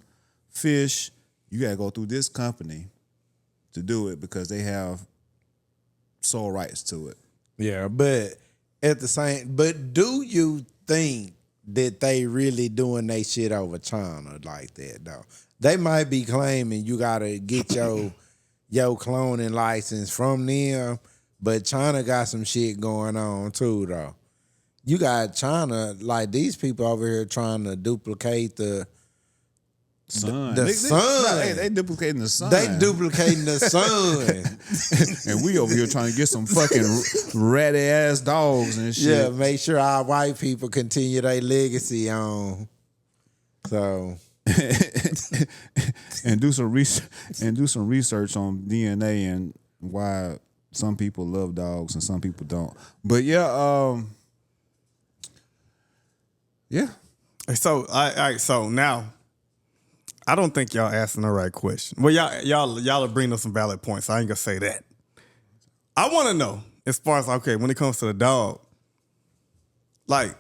fish, you got to go through this company to do it because they have sole rights to it. Yeah, but do you think that they really doing they shit over China like that though? They might be claiming you gotta get your cloning license from them, but China got some shit going on too though. You got China, like these people over here trying to duplicate the Sun. The sun. They duplicating the sun. They duplicating the sun. And we over here trying to get some fucking ratty ass dogs and shit. Yeah, make sure our white people continue their legacy on. So and do some research on DNA and why some people love dogs and some people don't. But yeah, yeah. So so now I don't think y'all asking the right question. Well, y'all are bringing up some valid points. I ain't gonna say that. I want to know as far as when it comes to the dog, like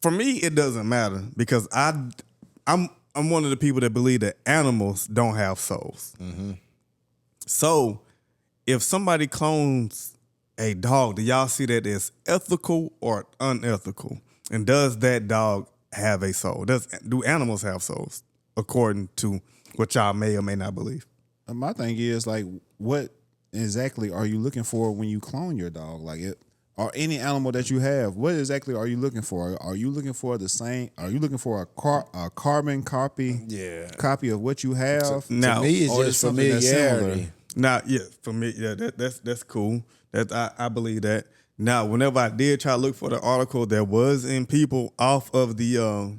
for me, it doesn't matter because I'm one of the people that believe that animals don't have souls. So if somebody clones a dog, do y'all see that as ethical or unethical? And does that dog have a soul? Do animals have souls? According to what y'all may or may not believe. My thing is like, what exactly are you looking for when you clone your dog? Like it or any animal that you have, what exactly are you looking for? Are you looking for the same? Are you looking for a carbon copy? Yeah. Copy of what you have. Now, to me, it's or just something that's familiarity. Now, yeah, for me, yeah, that's cool. I believe that. Now, whenever I did try to look for the article that was in People off of the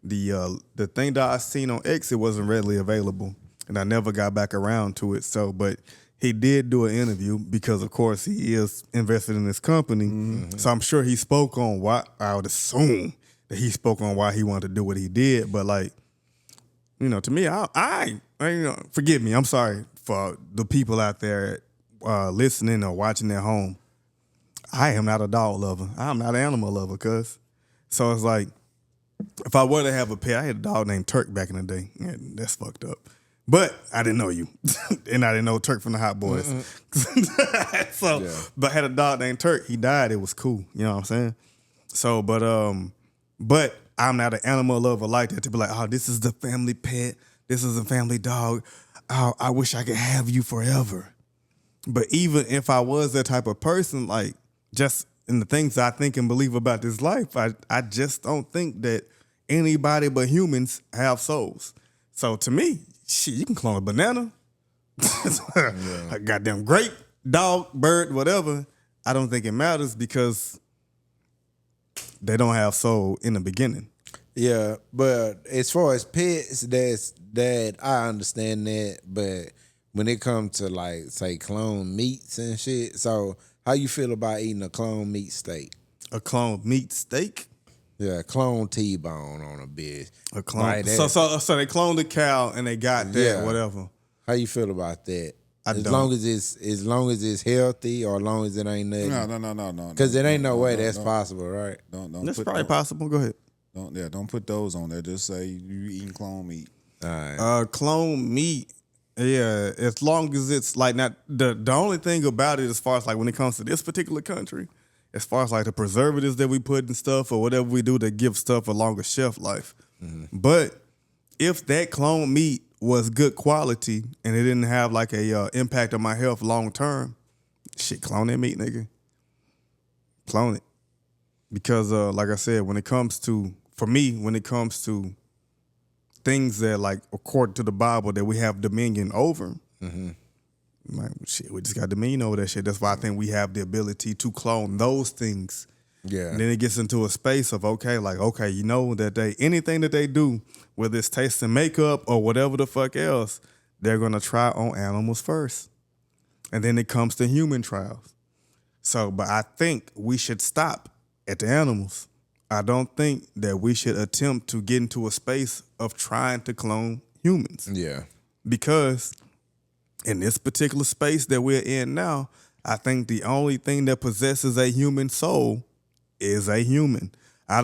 thing that I seen on X, it wasn't readily available, and I never got back around to it. So, but he did do an interview because, of course, he is invested in this company. So I'm sure he spoke on why. I would assume that he spoke on why he wanted to do what he did. But like, to me, I forgive me. I'm sorry for the people out there listening or watching at home. I am not a dog lover. I'm not an animal lover, cuz. So it's like, if I were to have a pet, I had a dog named Turk back in the day. Yeah, that's fucked up. But I didn't know you. And I didn't know Turk from the Hot Boys. But I had a dog named Turk. He died. It was cool. You know what I'm saying? So, but I'm not an animal lover like that to be like, oh, this is the family pet. This is a family dog. Oh, I wish I could have you forever. But even if I was that type of person, like just in the things I think and believe about this life, I just don't think that anybody but humans have souls. So to me, shit, you can clone a banana, a goddamn grape, dog, bird, whatever. I don't think it matters because they don't have soul in the beginning. Yeah, but as far as pets, that I understand that. But when it comes to like say clone meats and shit, so how you feel about eating a clone meat steak? A clone meat steak? Yeah, clone T-bone on a bitch. A clone. Like so they cloned the cow and they got that, whatever. How you feel about that? As don't. long as it's healthy or as long as it ain't nothing. No. Because it ain't no way that's possible, right? Don't. That's probably possible. Go ahead. Don't put those on there. Just say you eating clone meat. All right. Clone meat. Yeah, as long as it's like not the only thing about it as far as like when it comes to this particular country, as far as like the preservatives that we put in stuff or whatever we do to give stuff a longer shelf life. But if that clone meat was good quality and it didn't have like a impact on my health long term, shit, clone that meat, nigga. Clone it. Because like I said, when it comes to things that, like, according to the Bible, that we have dominion over. Like, shit, we just got dominion over that shit. That's why I think we have the ability to clone those things. Yeah. And then it gets into a space of, okay, you know that anything that they do, whether it's tasting makeup or whatever the fuck else, they're going to try on animals first. And then it comes to human trials. So, but I think we should stop at the animals. I don't think that we should attempt to get into a space of trying to clone humans. Yeah. Because in this particular space that we're in now, I think the only thing that possesses a human soul is a human. I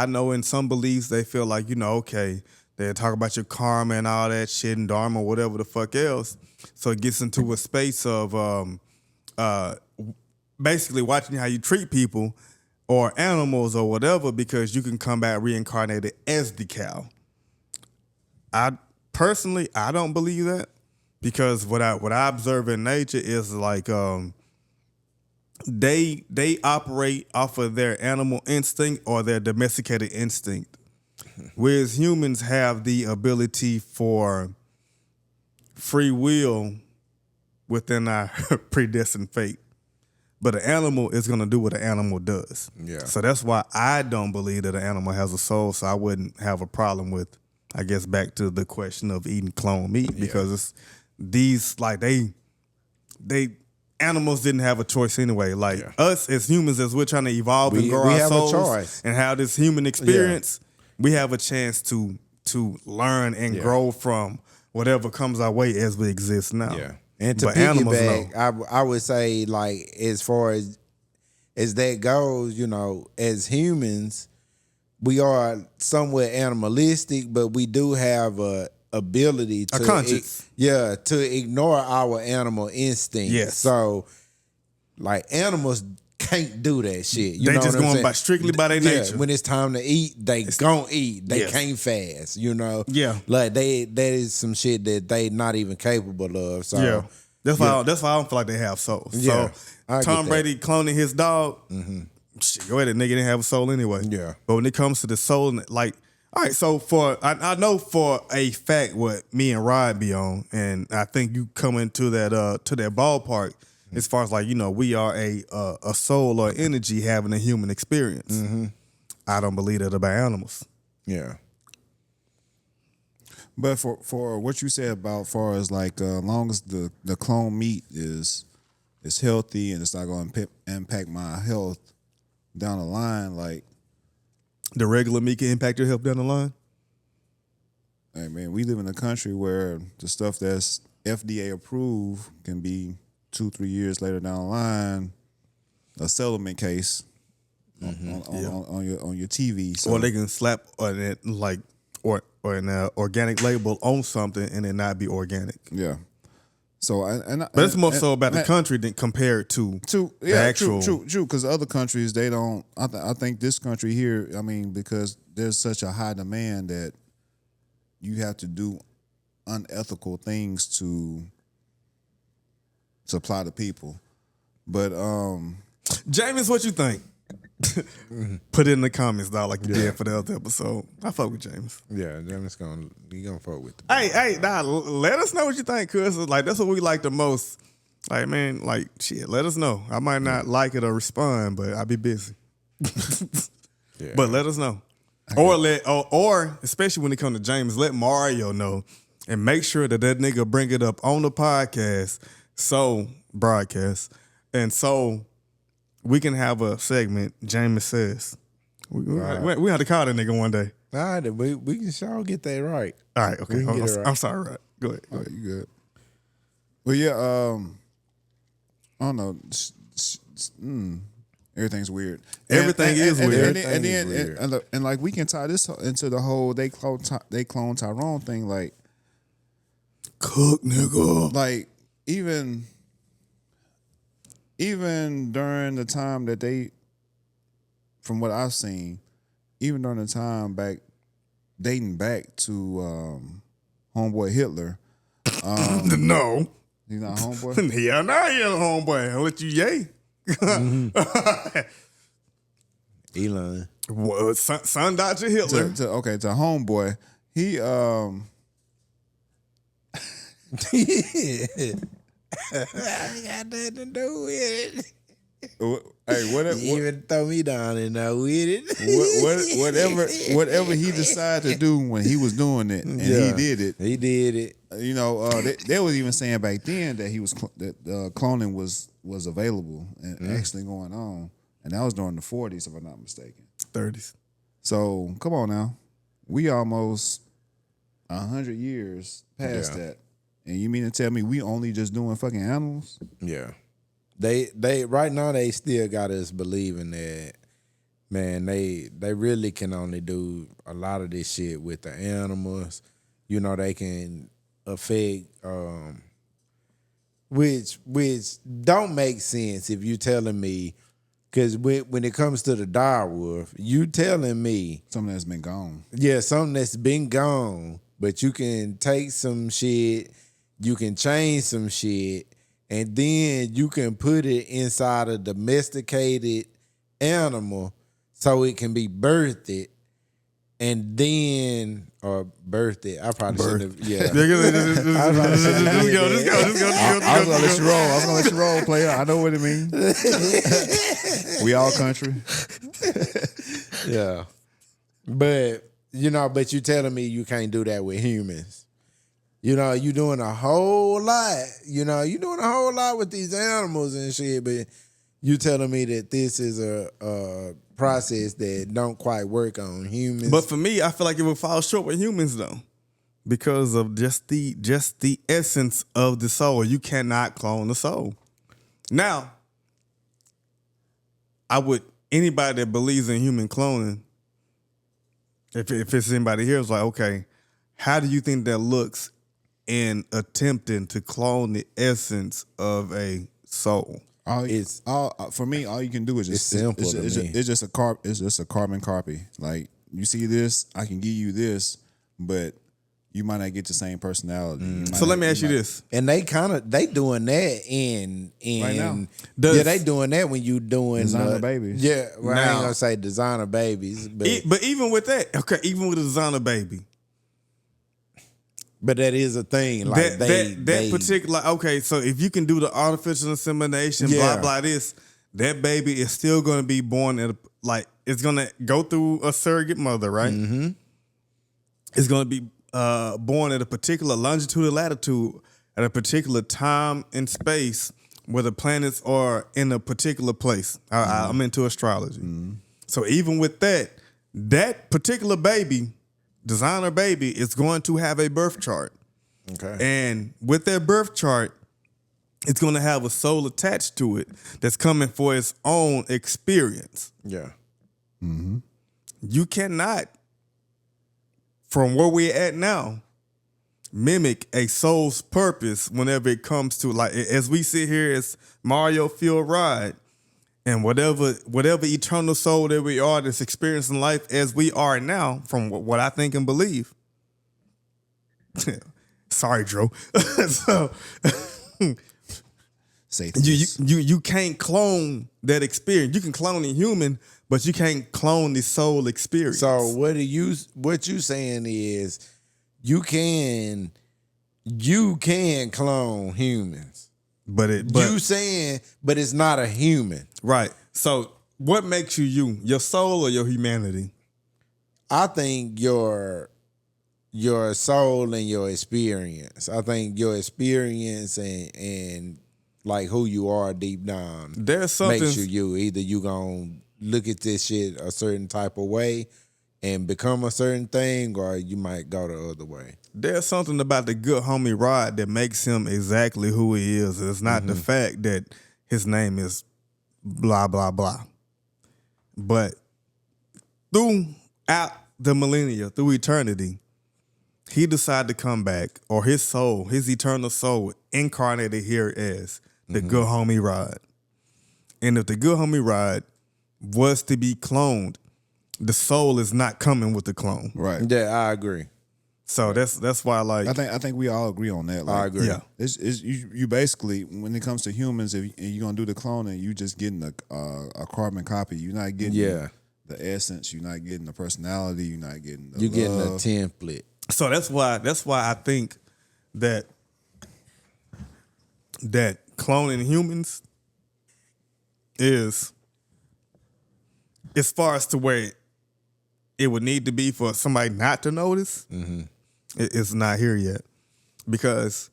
know in some beliefs they feel like, okay, they talk about your karma and all that shit and dharma, whatever the fuck else. So it gets into a space of basically watching how you treat people or animals or whatever, because you can come back reincarnated as the cow. I don't believe that. Because what I observe in nature is like they operate off of their animal instinct or their domesticated instinct, whereas humans have the ability for free will within our predestined fate. But an animal is going to do what an animal does. Yeah. So that's why I don't believe that an animal has a soul. So I wouldn't have a problem with, I guess, back to the question of eating clone meat, because it's these, like, they animals didn't have a choice anyway. Like us as humans, as we're trying to evolve and grow our souls and have this human experience, we have a chance to learn and grow from whatever comes our way as we exist now. Yeah. And to piggyback, I would say, like, as far as that goes, as humans, we are somewhat animalistic, but we do have a ability to conscience. To ignore our animal instinct. Yes. So, like, animals can't do that shit. They just going strictly by their nature. When it's time to eat, they gon' eat. They can't fast. Yeah. Like that is some shit that they not even capable of. So that's why I don't feel like they have souls. Yeah, so Tom Brady cloning his dog. Shit, go ahead, that nigga didn't have a soul anyway. Yeah. But when it comes to the soul, like, all right, so I know for a fact what me and Rod be on, and I think you come into that ballpark as far as, like, we are a soul or energy having a human experience. I don't believe that about animals. Yeah. But for what you said about, far as like, long as the clone meat is healthy and it's not going to impact my health down the line, like, the regular meat can impact your health down the line. Hey man, we live in a country where the stuff that's FDA approved can be 2-3 years later down the line a settlement case on your TV. So. Or they can slap an organic label on something and it not be organic. Yeah. So but it's more so about the country than compared to the actual. True. Because other countries, they don't. I think this country here, I mean, because there's such a high demand that you have to do unethical things to supply the people. But James, what you think? Put it in the comments, dog, like you did for the other episode. I fuck with James. Yeah, James gonna fuck with. Hey, let us know what you think, cuz like that's what we like the most. Like, man, like, shit, let us know. I might not like it or respond, but I'll be busy. But let us know. Or especially when it comes to James, let Mario know and make sure that nigga bring it up on the podcast, broadcast, and so we can have a segment, James Says. We have to call that nigga one day. All right, we can sure get that right. All right, okay. I'm sorry, right. Go ahead. Oh, you good. Well, yeah, I don't know. Everything's weird. Everything is weird. And like, we can tie this into the whole they clone Tyrone thing. Like, cook, nigga. Like, even during the time that they, from what I've seen, even during the time dating back to homeboy Hitler. No. He's not homeboy? Hell no, he ain't a homeboy. I'll let you yay. Elon. Well, son Dr. Hitler. To homeboy, He I ain't got nothing to do with it. hey, whatever, You even throw me down in there with it. whatever he decided to do when he was doing it, and he did it. He did it. You know, they was even saying back then that cloning was available and actually going on, and that was during the 40s, if I'm not mistaken. 30s. So come on now, we almost 100 years past that, and you mean to tell me we only just doing fucking animals? Yeah. They right now they still got us believing that, man, they really can only do a lot of this shit with the animals. You know, they can affect which don't make sense if you telling me, because when it comes to the dire wolf, you telling me Something that's been gone. yeah, something that's been gone, but you can take some shit, you can change some shit, and then you can put it inside a domesticated animal so it can be birthed, and then or birthed. I probably shouldn't have. Yeah, Just go. I was gonna let you roll. I was gonna let you roll, player. I know what it means. We all country. yeah. But but you telling me you can't do that with humans. You know, you doing a whole lot. You know, you doing a whole lot with these animals and shit, but you telling me that this is a process that don't quite work on humans. But for me, I feel like it would fall short with humans though, because of just the essence of the soul. You cannot clone the soul. Now, anybody that believes in human cloning, if it's anybody here, it's like, okay, how do you think that looks in attempting to clone the essence of a soul? For me, all you can do is just It's simple to me. it's just a carbon copy. Like, you see this, I can give you this, but you might not get the same personality. So let me ask you this. And they doing that in Right now. they doing that when you doing Designer babies. Yeah, well, I Now- ain't gonna say designer babies, but But even with that, okay, even with a designer baby, but that is a thing. Like that particular, okay, so if you can do the artificial insemination, Yeah. blah blah this, that baby is still going to be born it's going to go through a surrogate mother, right? Mm-hmm. It's going to be born at a particular longitude or latitude at a particular time and space where the planets are in a particular place. I'm into astrology. So even with that particular baby, designer baby, is going to have a birth chart. Okay. And with that birth chart, it's going to have a soul attached to it that's coming for its own experience. Yeah. You cannot, from where we're at now, mimic a soul's purpose whenever it comes to, like, as we sit here as Mario Field Ride, and whatever eternal soul that we are that's experiencing life as we are now, from what I think and believe. Sorry, Drew. So Say you can't clone that experience. You can clone a human, but you can't clone the soul experience. So what you saying is you can clone humans. But it's not a human. Right. So what makes you? Your soul or your humanity? I think your soul and your experience. I think your experience and like who you are deep down There's something makes you. Either you gonna look at this shit a certain type of way and become a certain thing, or you might go the other way. There's something about the good homie Rod that makes him exactly who he is. It's not the fact that his name is blah, blah, blah. But throughout the millennia, through eternity, he decided to come back, or his soul, his eternal soul, incarnated here as the good homie Rod. And if the good homie Rod was to be cloned, the soul is not coming with the clone. Right. Yeah, I agree. So that's why, like, I think we all agree on that. Like, I agree. Yeah. It's you basically, when it comes to humans, if you're gonna do the cloning, you just getting a carbon copy. You're not getting the essence. You're not getting the personality. You're not getting the You getting a love. template. So that's why I think that cloning humans is as far as to where it would need to be for somebody not to notice. It's not here yet because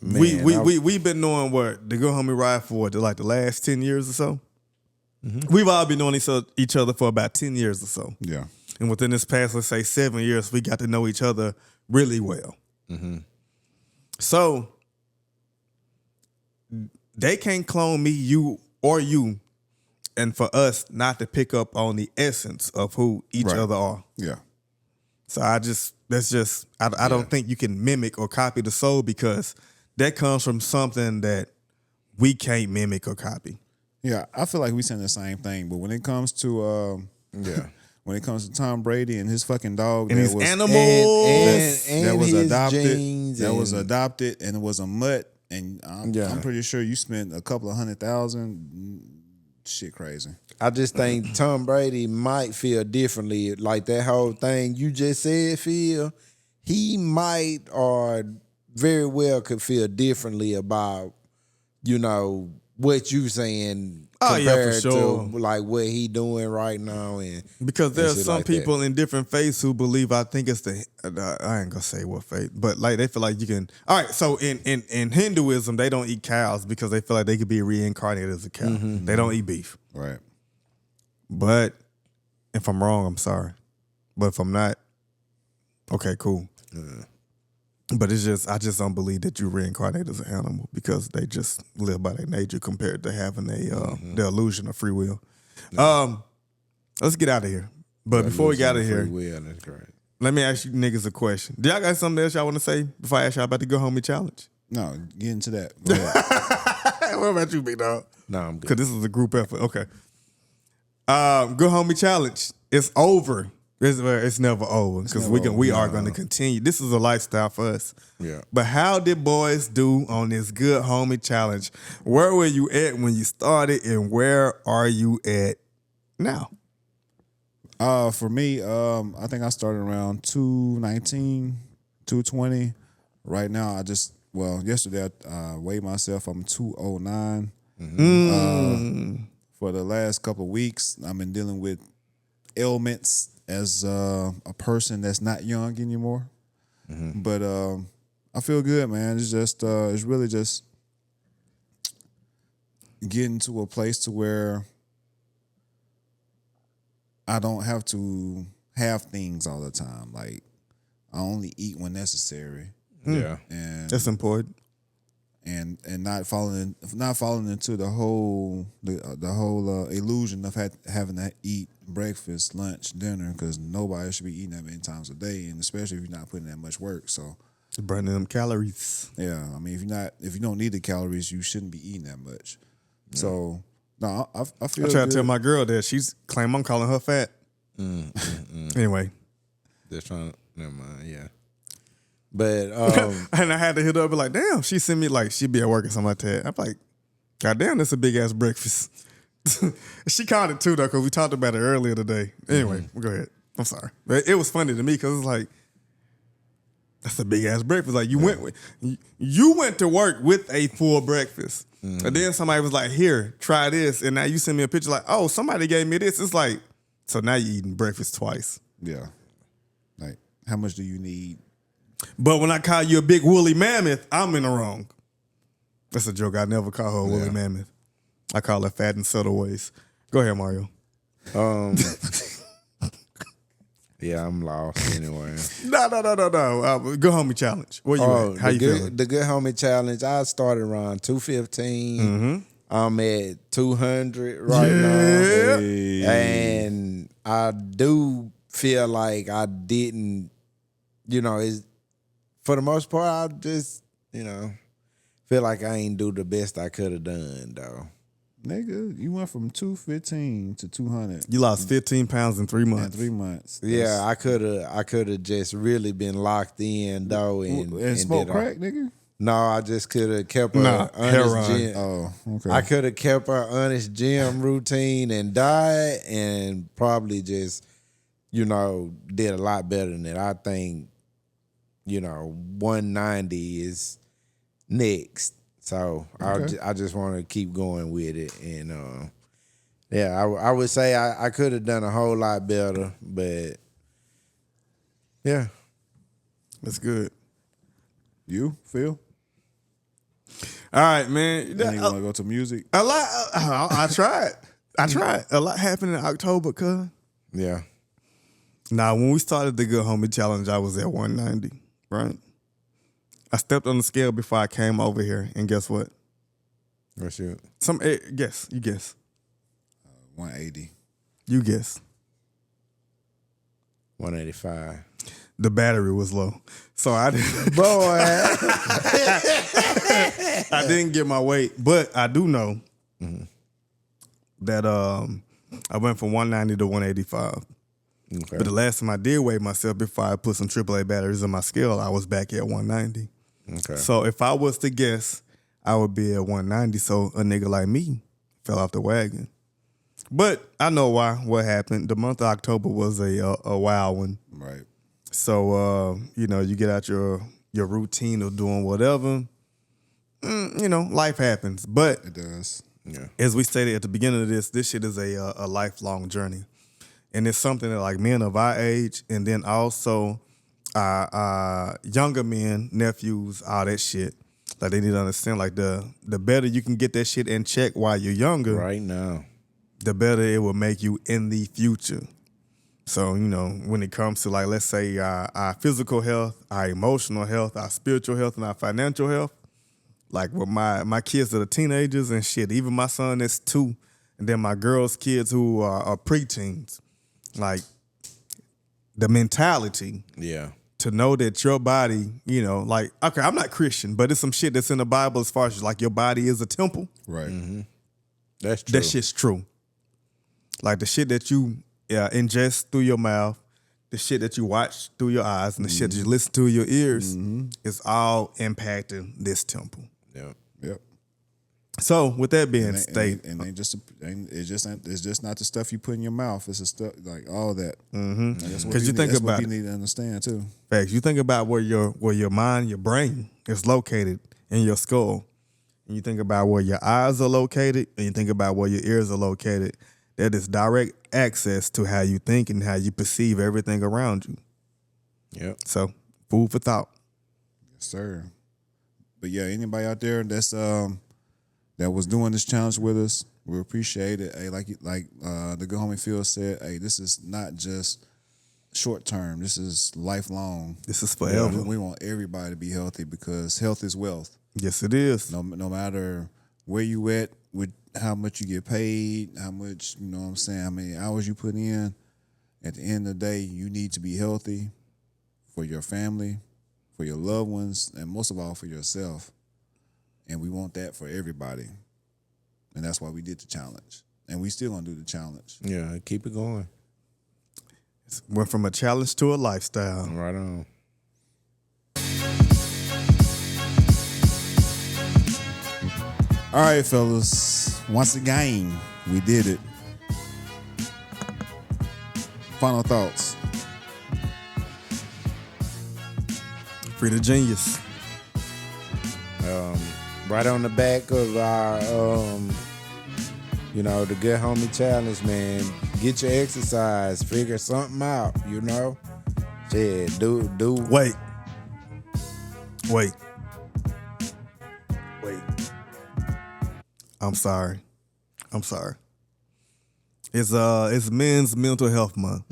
we've been knowing what the good homie ride for like the last 10 years or so. We've all been knowing each other for about 10 years or so. Yeah. And within this past, let's say 7 years, we got to know each other really well. So they can't clone me, you, or you, and for us not to pick up on the essence of who each other are. Yeah. So I don't think you can mimic or copy the soul because that comes from something that we can't mimic or copy. Yeah, I feel like we saying the same thing, but when it comes to when it comes to Tom Brady and his fucking dog And that his was animals that was his adopted, genes that was and- adopted, and it was a mutt, and I'm pretty sure you spent a couple of $100,000. Shit, crazy. I just think Tom Brady might feel differently. Like that whole thing you just said, Phil, he might or very well could feel differently about, what you saying compared to like what he doing right now. And because there's some like people in different faiths who believe, I think it's I ain't gonna say what faith, but like they feel like you can. All right, so in Hinduism, they don't eat cows because they feel like they could be reincarnated as a cow. They don't eat beef. Right. But if I'm wrong, I'm sorry. But if I'm not, okay, cool. But it's just, I just don't believe that you reincarnate as an animal because they just live by their nature compared to having the illusion of free will. Let's get out of here. But before we get out of here, that's correct. let me ask you niggas a question. Do y'all got something else y'all want to say before I ask y'all about the Go Homie Challenge? No, get into that. Go ahead. What about you, big dog? No, I'm good. Because this is a group effort. Okay. Good Homie Challenge. It's over. It's never over because we are going to continue. This is a lifestyle for us. Yeah. But how did boys do on this Good Homie Challenge? Where were you at when you started, and where are you at now? For me, I think I started around 219, 220. Right now, yesterday I weighed myself. I'm 209. For the last couple of weeks, I've been dealing with ailments as a person that's not young anymore. But I feel good, man. It's just it's really just getting to a place to where I don't have to have things all the time. Like I only eat when necessary. Yeah. And That's important. and not falling into the whole illusion of having to eat breakfast, lunch, dinner, because nobody should be eating that many times a day, and especially if you're not putting that much work. So Burning them calories. yeah, I mean, if you don't need the calories, you shouldn't be eating that much. Yeah. So no, I feel. I try good. to tell my girl that she's claim I'm calling her fat. Anyway, Just trying to, never mind, yeah. But and I had to hit her up and like, damn, she sent me like she'd be at work or something like that. I'm like, God damn, that's a big ass breakfast. She caught it too though, because we talked about it earlier today. Anyway, go ahead. I'm sorry. But it was funny to me because it's like, that's a big ass breakfast. Like you went to work with a full breakfast. And then somebody was like, here, try this. And now you send me a picture like, oh, somebody gave me this. It's like, so now you're eating breakfast twice. Yeah, like how much do you need? But when I call you a big woolly mammoth, I'm in the wrong. That's a joke. I never call her a woolly mammoth. I call her fat in subtle ways. Go ahead, Mario. yeah, I'm lost anyway. No. Good Homie Challenge. Where you at? How you feeling? The Good Homie Challenge, I started around 215. I'm at 200 right now. And I do feel like I didn't, it's, for the most part, I just, feel like I ain't do the best I could have done, though. Nigga, you went from 215 to 200. You lost 15 pounds in 3 months. In 3 months. Yeah, I could have just really been locked in, though. And smoke crack, nigga? No, I just could have kept an honest gym. Oh, okay. I could have kept an honest gym routine and diet, and probably just did a lot better than that. I think, 190 is next. So I just want to keep going with it. And I would say I could have done a whole lot better, but yeah. That's good. You, Phil? All right, man. Then you want to go to music? A lot. I tried. A lot happened in October, cuz. Yeah. Now, when we started the Good Homie Challenge, I was at 190, right? I stepped on the scale before I came over here, and guess what? What's your? Guess. You guess. 180. You guess. 185. The battery was low. So I didn't. Boy. I didn't get my weight, but I do know that I went from 190 to 185. Okay. But the last time I did weigh myself before I put some AAA batteries in my scale, I was back at 190. Okay. So if I was to guess, I would be at 190. So a nigga like me fell off the wagon. But I know why. What happened? The month of October was a wild one. Right. So you get out your routine of doing whatever. Life happens. But It does. Yeah. as we stated at the beginning of this shit is a lifelong journey. And it's something that like men of our age and then also younger men, nephews, all that shit. Like they need to understand like the better you can get that shit in check while you're younger, Right now. the better it will make you in the future. So, when it comes to like, let's say our physical health, our emotional health, our spiritual health, and our financial health, like with my kids that are teenagers and shit, even my son that's 2, and then my girls' kids who are preteens, like the mentality Yeah. to know that your body, like, okay, I'm not Christian, but it's some shit that's in the Bible as far as like your body is a temple. Right. Mm-hmm. That's true. That shit's true. Like the shit that you ingest through your mouth, the shit that you watch through your eyes, and the shit that you listen to your ears is all impacting this temple. Yeah. Yep. So with that being stated, It's just not the stuff you put in your mouth. It's the stuff like all that. Because you think about what it. you need to understand too. Facts. You think about where your mind, your brain is located in your skull, and you think about where your eyes are located, and you think about where your ears are located. That is direct access to how you think and how you perceive everything around you. Yep. So, food for thought. Yes, sir. But yeah, anybody out there that's that was doing this challenge with us, we appreciate it. Hey, like the good homie Phil said, hey, this is not just short term. This is lifelong. This is forever. We want everybody to be healthy because health is wealth. Yes, it is. No matter where you at with how much you get paid, how much, how many hours you put in, at the end of the day, you need to be healthy for your family, for your loved ones, and most of all for yourself. And we want that for everybody. And that's why we did the challenge. And we still gonna do the challenge. Yeah. Keep it going. Went from a challenge to a lifestyle. Right on. All right, fellas. Once again, we did it. Final thoughts. Free the genius. Right on the back of our, the Good Homie Challenge, man. Get your exercise. Figure something out, Shit, do. Wait. I'm sorry. It's Men's Mental Health Month.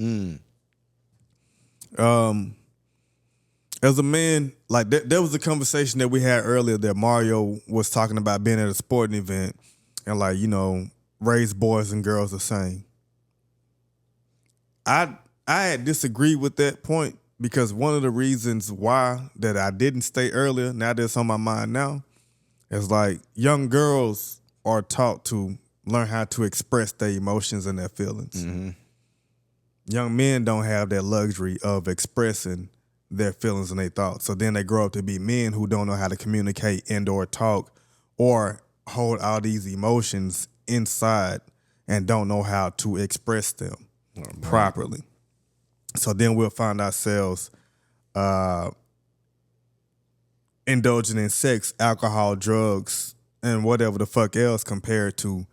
As a man, like there was a conversation that we had earlier that Mario was talking about being at a sporting event and raise boys and girls the same. I had disagreed with that point because one of the reasons why that I didn't stay earlier, now that's on my mind now, is like young girls are taught to learn how to express their emotions and their feelings. Mm-hmm. Young men don't have that luxury of expressing their feelings and their thoughts. So then they grow up to be men who don't know how to communicate and or talk or hold all these emotions inside and don't know how to express them properly. So then we'll find ourselves indulging in sex, alcohol, drugs, and whatever the fuck else compared to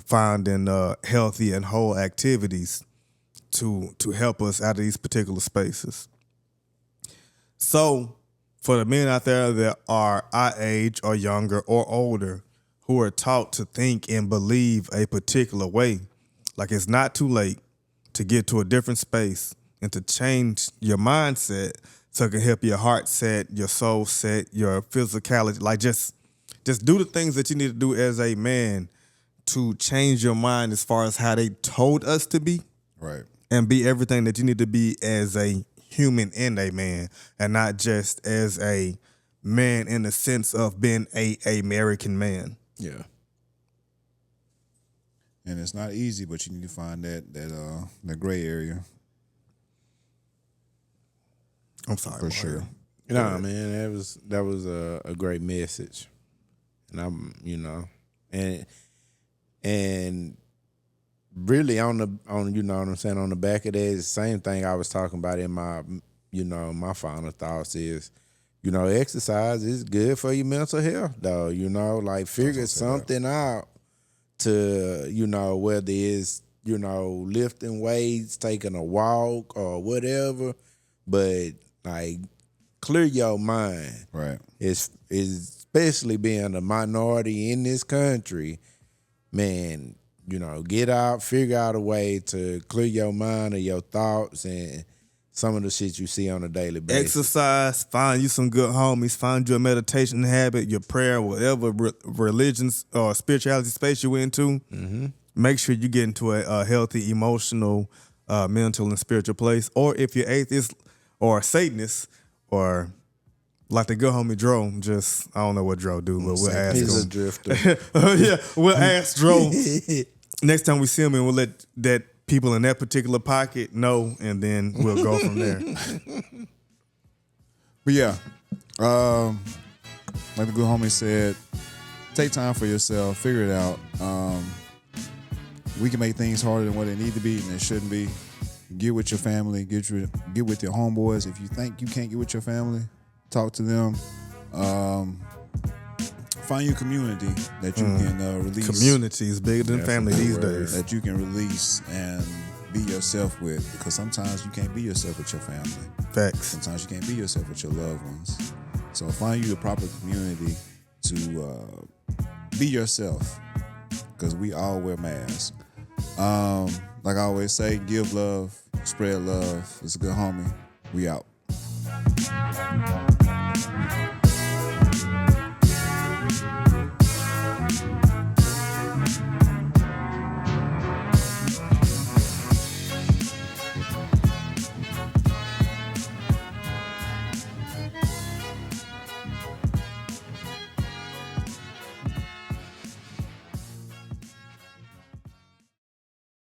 finding healthy and whole activities to help us out of these particular spaces. So for the men out there that are our age or younger or older who are taught to think and believe a particular way, like it's not too late to get to a different space and to change your mindset so it can help your heart set, your soul set, your physicality. Like just do the things that you need to do as a man to change your mind as far as how they told us to be. Right. And be everything that you need to be as a human and a man, and not just as a man in the sense of being a American man. Yeah. And it's not easy, but you need to find that gray area. I'm sorry, For Mario. sure. Nah, man, that was a great message, and I'm and really on you know what I'm saying, on the back of that, the same thing I was talking about in my my final thoughts is, exercise is good for your mental health, though. Like figure something out to whether it's lifting weights, taking a walk, or whatever, but like clear your mind. Right. It's especially being a minority in this country, man. Get out, figure out a way to clear your mind of your thoughts and some of the shit you see on a daily basis. Exercise, find you some good homies, find you a meditation habit, your prayer, whatever religions or spirituality space you're into. Mm-hmm. Make sure you get into a healthy, emotional, mental, and spiritual place. Or if you're atheist or Satanist, or like the good homie Dro, I don't know what Dro do, but we'll ask him. He's a drifter. Yeah, we'll ask Dro next time we see him, and we'll let that people in that particular pocket know, and then we'll go from there. But yeah, like the good homie said, take time for yourself, figure it out. We can make things harder than what they need to be and it shouldn't be. Get with your family, get with your homeboys. If you think you can't get with your family, talk to them. Find your community that you can release. Community is bigger than family these days. That you can release and be yourself with, because sometimes you can't be yourself with your family. Facts. Sometimes you can't be yourself with your loved ones. So find you the proper community to be yourself, because we all wear masks. Like I always say, give love, spread love. It's a good homie. We out.